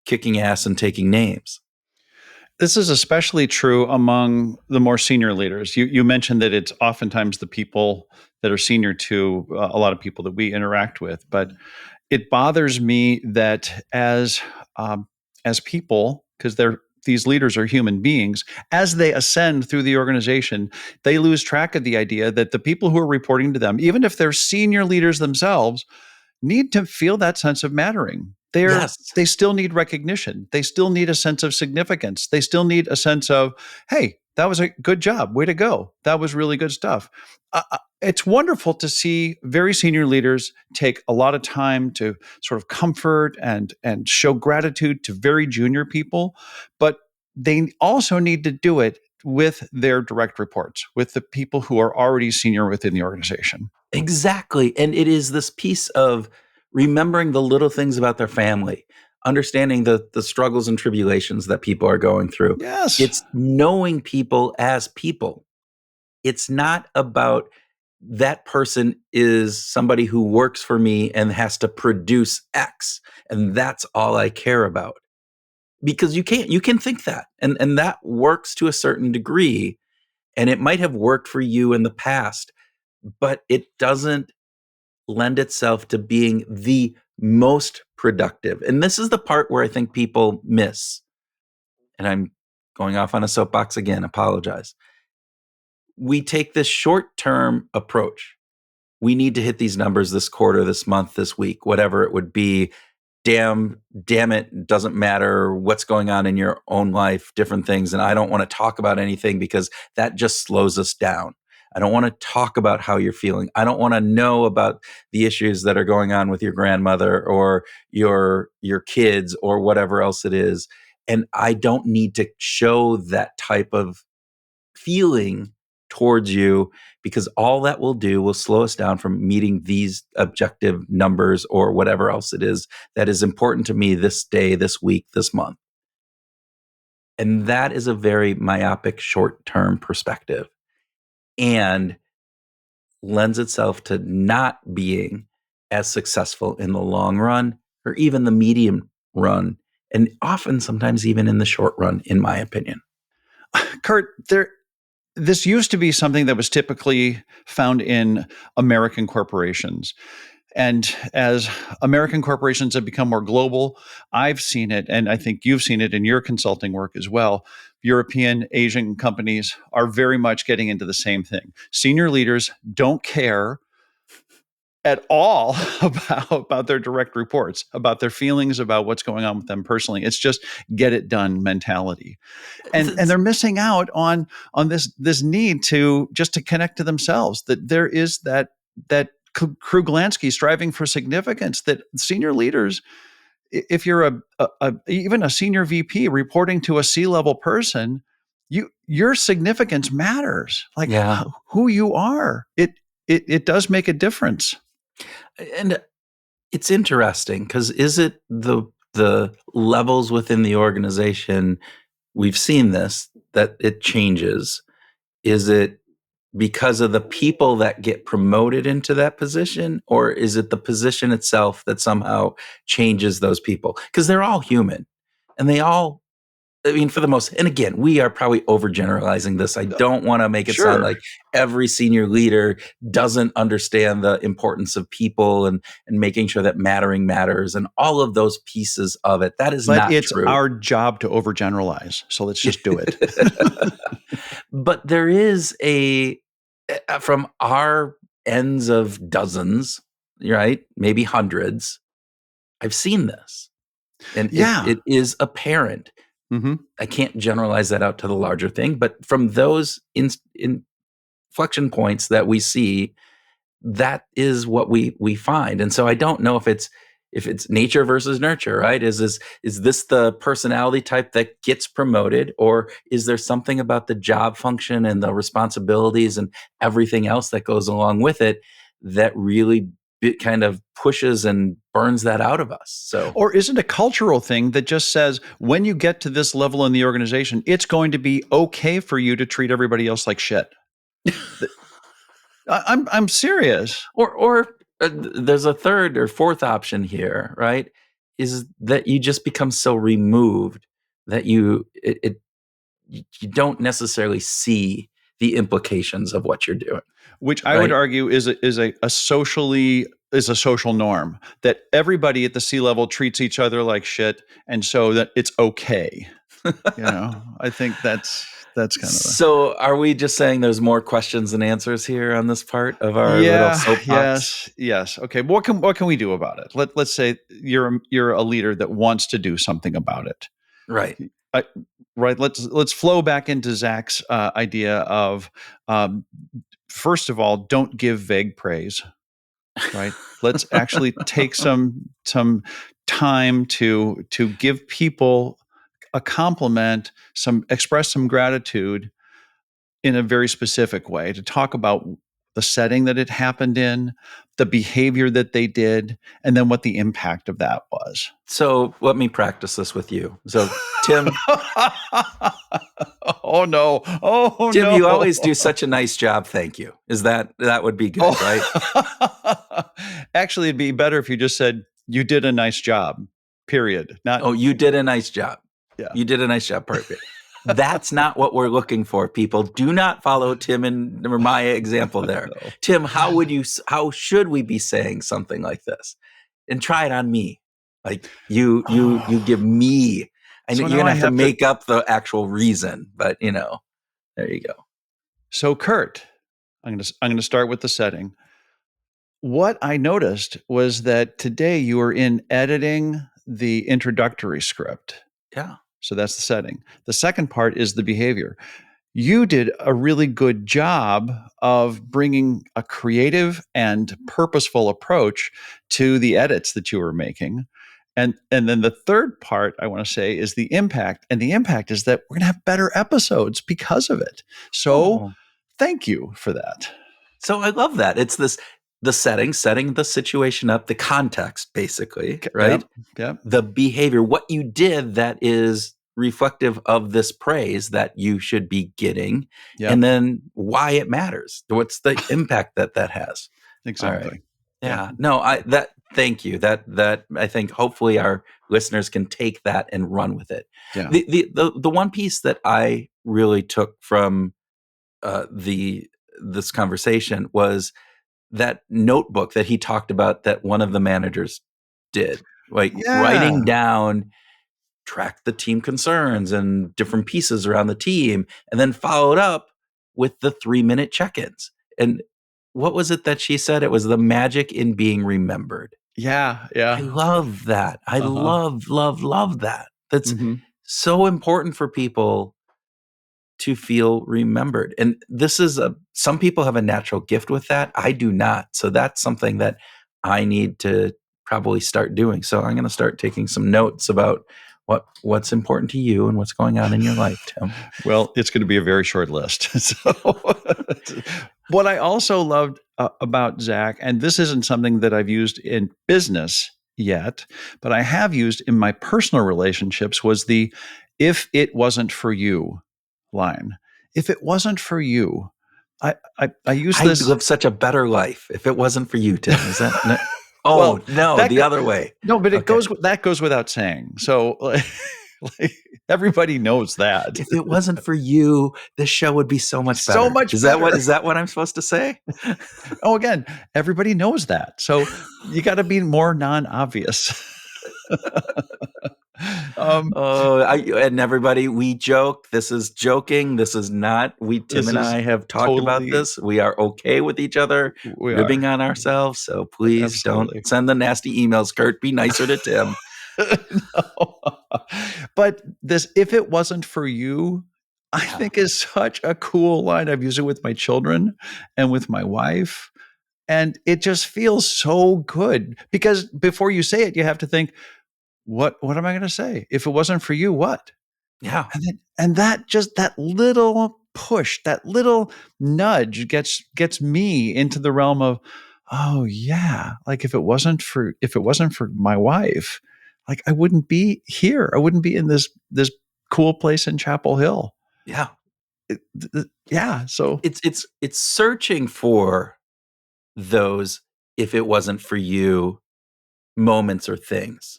kicking ass and taking names. This is especially true among the more senior leaders. You mentioned that it's oftentimes the people that are senior to a lot of people that we interact with, but it bothers me that as people, because these leaders are human beings, as they ascend through the organization, they lose track of the idea that the people who are reporting to them, even if they're senior leaders themselves, need to feel that sense of mattering. Yes, They still need recognition. They still need a sense of significance. They still need a sense of, hey, that was a good job. Way to go. That was really good stuff. It's wonderful to see very senior leaders take a lot of time to sort of comfort and show gratitude to very junior people, but they also need to do it with their direct reports, with the people who are already senior within the organization. exactly. And it is this piece of remembering the little things about their family, understanding the struggles and tribulations that people are going through. Yes. It's knowing people as people. It's not about that person is somebody who works for me and has to produce X, and that's all I care about. Because you can think that, and that works to a certain degree, and it might have worked for you in the past, but it doesn't lend itself to being the most productive. And this is the part where I think people miss. And I'm going off on a soapbox again, apologize. We take this short-term approach. We need to hit these numbers this quarter, this month, this week, whatever it would be. Damn it, doesn't matter what's going on in your own life, different things. And I don't want to talk about anything because that just slows us down. I don't want to talk about how you're feeling. I don't want to know about the issues that are going on with your grandmother or your kids or whatever else it is. And I don't need to show that type of feeling towards you because all that will do will slow us down from meeting these objective numbers or whatever else it is that is important to me this day, this week, this month. And that is a very myopic short term perspective and lends itself to not being as successful in the long run or even the medium run. And often, sometimes even in the short run, in my opinion. Kurt, this used to be something that was typically found in American corporations. And as American corporations have become more global, I've seen it, and I think you've seen it in your consulting work as well. European, Asian companies are very much getting into the same thing. Senior leaders don't care at all about their direct reports, about their feelings, about what's going on with them personally. It's just get it done mentality. And they're missing out on this need to just to connect to themselves, that there is that Kruglansky striving for significance, that senior leaders, if you're even a senior VP reporting to a C-level person, your significance matters. Like Yeah. who you are, it does make a difference. And it's interesting because is it the levels within the organization, we've seen this, that it changes? Is it because of the people that get promoted into that position, or is it the position itself that somehow changes those people? Because they're all human and they all, I mean, for the most, and again, we are probably overgeneralizing this. I don't want to make it sound Sure. like every senior leader doesn't understand the importance of people and making sure that mattering matters and all of those pieces of it. That is But not it's true. our job to overgeneralize. So let's just do it. But there is from our ends of dozens, right? Maybe hundreds. I've seen this. And Yeah. it is apparent. Mm-hmm. I can't generalize that out to the larger thing, but from those inflection points that we see, that is what we find. And so I don't know if it's nature versus nurture, right? Is this the personality type that gets promoted, or is there something about the job function and the responsibilities and everything else that goes along with it that really kind of pushes and burns that out of us? So, Or is it a cultural thing that just says when you get to this level in the organization, it's going to be okay for you to treat everybody else like shit? I'm serious. or there's a third or fourth option here, right? Is that you just become so removed that you don't necessarily see the implications of what you're doing, Which I would right? argue is a social norm, that everybody at the C level treats each other like shit, and so that it's okay. I think that's kind of So are we just saying there's more questions than answers here on this part of our little yeah, soapbox? yes. Okay, what can we do about it? Let's say you're a leader that wants to do something about it. Right. I, right. Let's flow back into Zach's idea of um, first of all, don't give vague praise. Right. Let's actually take some time to give people a compliment, express some gratitude in a very specific way, to talk about the setting that it happened in, the behavior that they did, and then what the impact of that was. So let me practice this with you. So Tim, Oh no. Oh Tim, you no. always do such a nice job. Thank you. That would be good, right? Oh. Actually, it'd be better if you just said you did a nice job. Period. Not Oh, you did a nice job. yeah. You did a nice job. Perfect. That's not what we're looking for, people. Do not follow Tim and or my example there. No. Tim, how should we be saying something like this? And try it on me. Like you give me, and So you're now gonna I have to have to. make up the actual reason, but there you go. So Kurt, I'm gonna start with the setting. What I noticed was that today you were in editing the introductory script. Yeah. So that's the setting. The second part is the behavior. You did a really good job of bringing a creative and purposeful approach to the edits that you were making. And then the third part I want to say is the impact. And the impact is that we're going to have better episodes because of it. So Oh. thank you for that. So I love that. It's the setting the situation up, the context, basically, right? Yep. Yep. The behavior, what you did that is reflective of this praise that you should be getting, and Yep. then why it matters. What's the impact that has? All right. Exactly. Yep. Yeah. No, thank you. That I think hopefully our listeners can take that and run with it. Yeah. The one piece that I really took from this conversation was that notebook that he talked about that one of the managers did, like Yeah. writing down, track the team concerns and different pieces around the team, and then followed up with the 3-minute check-ins. And what was it that she said? It was the magic in being remembered. Yeah. I Yeah. love that. I Uh-huh. love that. That's Mhm. so important for people to feel remembered. And this is some people have a natural gift with that. I do not. So that's something that I need to probably start doing. So I'm going to start taking some notes about what's important to you and what's going on in your life, Tim. Well, it's going to be a very short list. So, what I also loved about Zach, and this isn't something that I've used in business yet, but I have used in my personal relationships, was the "if it wasn't for you" line. If it wasn't for you, I use I'd this. live such a better life if it wasn't for you, Tim. Is that no? Oh, Well, no, that the other way. no, but Okay. that goes without saying. So, like, everybody knows that. If it wasn't for you, this show would be so much So better. much better. Is that what I'm supposed to say? Oh, again, everybody knows that. So you got to be more non-obvious. um, Oh, and everybody, we joke. This is joking. This is not. Tim this and is I have talked about totally, this. We are okay with each other we ribbing are. on ourselves. So please don't Absolutely. send the nasty emails, Kurt. Be nicer to Tim. No. But this, if it wasn't for you, I Yeah. think is such a cool line. I've used it with my children and with my wife. And it just feels so good because before you say it, you have to think, what am I going to say? If it wasn't for you, what? Yeah. And that just that little push, that little nudge gets me into the realm of, oh yeah, like if it wasn't for my wife, like I wouldn't be here. I wouldn't be in this cool place in Chapel Hill. Yeah. Yeah. So It's searching for those if it wasn't for you moments or things.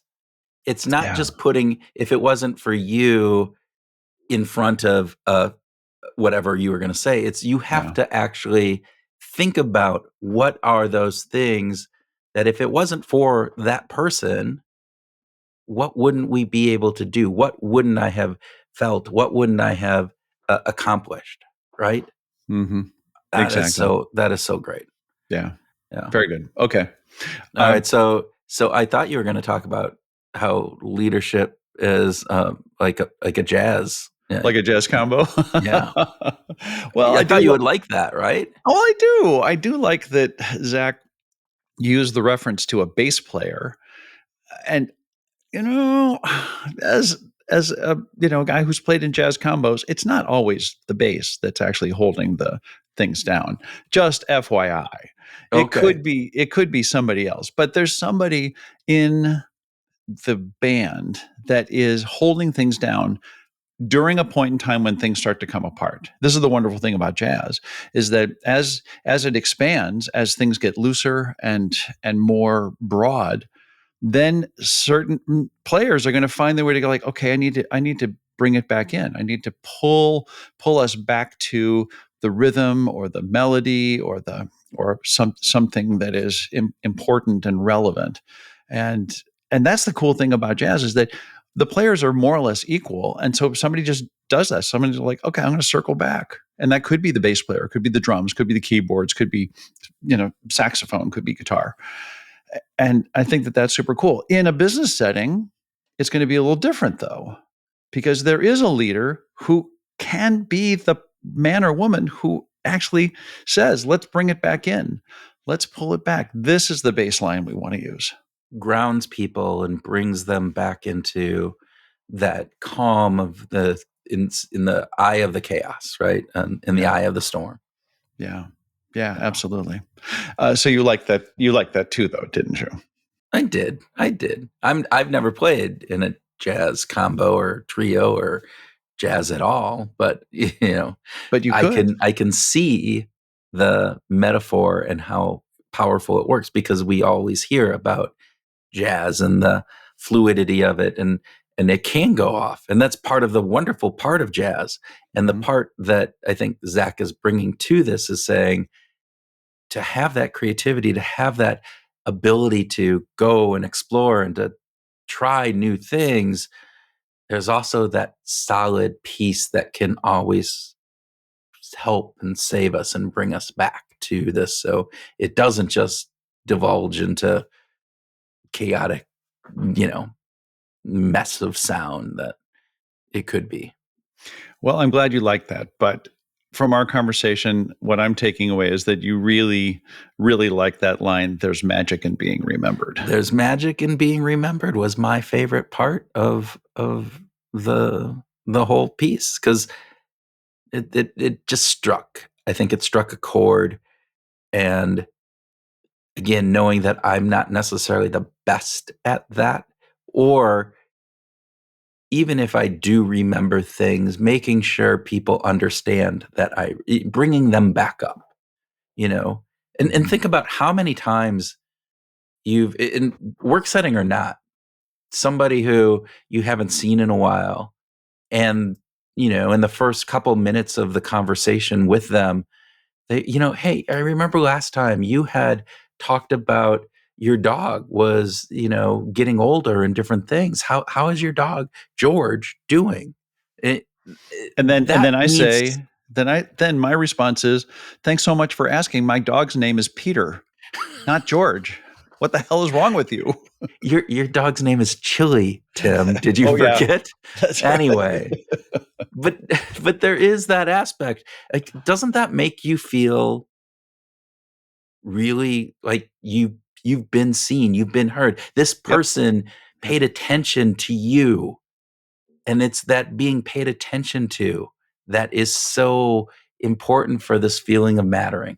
It's not yeah, just putting if it wasn't for you in front of whatever you were going to say. It's you have yeah. to actually think about what are those things that if it wasn't for that person, what wouldn't we be able to do? What wouldn't I have felt? What wouldn't I have accomplished? Right? Hmm. Exactly. That is so great. Yeah. Yeah. Very good. Okay. All right. So I thought you were going to talk about how leadership is like a jazz. Yeah. Like a jazz combo. Yeah. Well, I I thought do. you would like that, right? Oh, I do. I do like that Zach used the reference to a bass player, and you know, as a guy who's played in jazz combos, it's not always the bass that's actually holding the things down. Just FYI, Okay. it could be somebody else, but there's somebody in the band that is holding things down during a point in time when things start to come apart. This is the wonderful thing about jazz, is that as it expands, as things get looser and more broad, then certain players are going to find their way to go, like, okay, I need to bring it back in. I need to pull us back to the rhythm or the melody or something that is important and relevant. And and that's the cool thing about jazz, is that the players are more or less equal. And so if somebody just does that, somebody's like, okay, I'm going to circle back. And that could be the bass player, could be the drums, could be the keyboards, could be, saxophone, could be guitar. And I think that that's super cool. In a business setting, it's going to be a little different though, because there is a leader who can be the man or woman who actually says, let's bring it back in. Let's pull it back. This is the baseline we want to use. Grounds people and brings them back into that calm of in the eye of the chaos, right? And in the Yeah. eye of the storm. Yeah. Yeah, Yeah. absolutely. So you like that too, though, didn't you? I did. I did. I've never played in a jazz combo or trio or jazz at all, but But you could. I can see the metaphor and how powerful it works because we always hear about jazz and the fluidity of it and it can go off. And that's part of the wonderful part of jazz. And the Mhm. part that I think Zach is bringing to this is saying, to have that creativity, to have that ability to go and explore and to try new things, there's also that solid piece that can always help and save us and bring us back to this. So it doesn't just divulge into chaotic, mess of sound that it could be. Well, I'm glad you like that. But from our conversation, what I'm taking away is that you really, really like that line, there's magic in being remembered. There's magic in being remembered was my favorite part of the whole piece, because it just struck. I think it struck a chord. And again, knowing that I'm not necessarily the best at that, or even if I do remember things, making sure people understand that bringing them back up, and think about how many times you've, in work setting or not, somebody who you haven't seen in a while, and in the first couple minutes of the conversation with them, they, hey, I remember last time you had talked about your dog was, getting older and different things. How is your dog George doing? And then That I means say, then my response is, thanks so much for asking. My dog's name is Peter, not George. What the hell is wrong with you? your dog's name is Chili, Tim. Did you Oh yeah, forget? that's right. Anyway, but but there is that aspect. Like, doesn't that make you feel really like you've been seen, you've been heard? This Yep. person Yep. paid attention to you, and it's that being paid attention to that is so important for this feeling of mattering.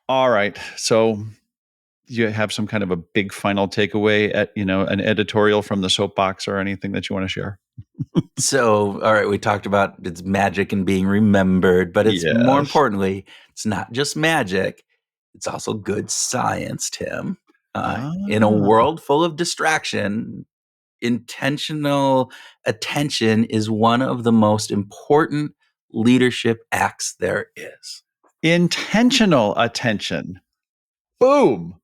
All right. So you have some kind of a big final takeaway at, an editorial from the soapbox or anything that you want to share? So, all right, we talked about it's magic and being remembered, but it's more Yes. importantly, it's not just magic, it's also good science, Tim. In a Ah, world full of distraction, intentional attention is one of the most important leadership acts there is. intentional attention. Boom.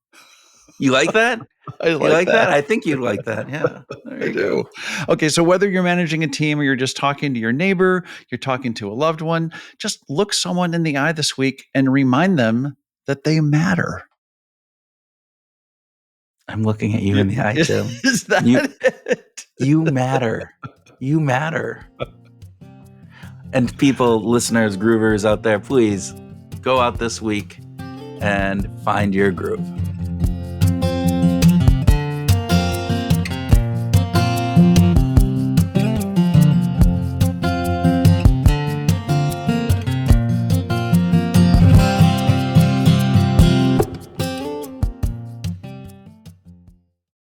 You like that? I You like like that? that. I think you'd like that. Yeah. There I you go. do. Okay, so whether you're managing a team or you're just talking to your neighbor, you're talking to a loved one, just look someone in the eye this week and remind them that they matter. I'm looking at you in the eye, Tim. Is that You it? you matter. You matter. And people, listeners, groovers out there, please go out this week and find your groove.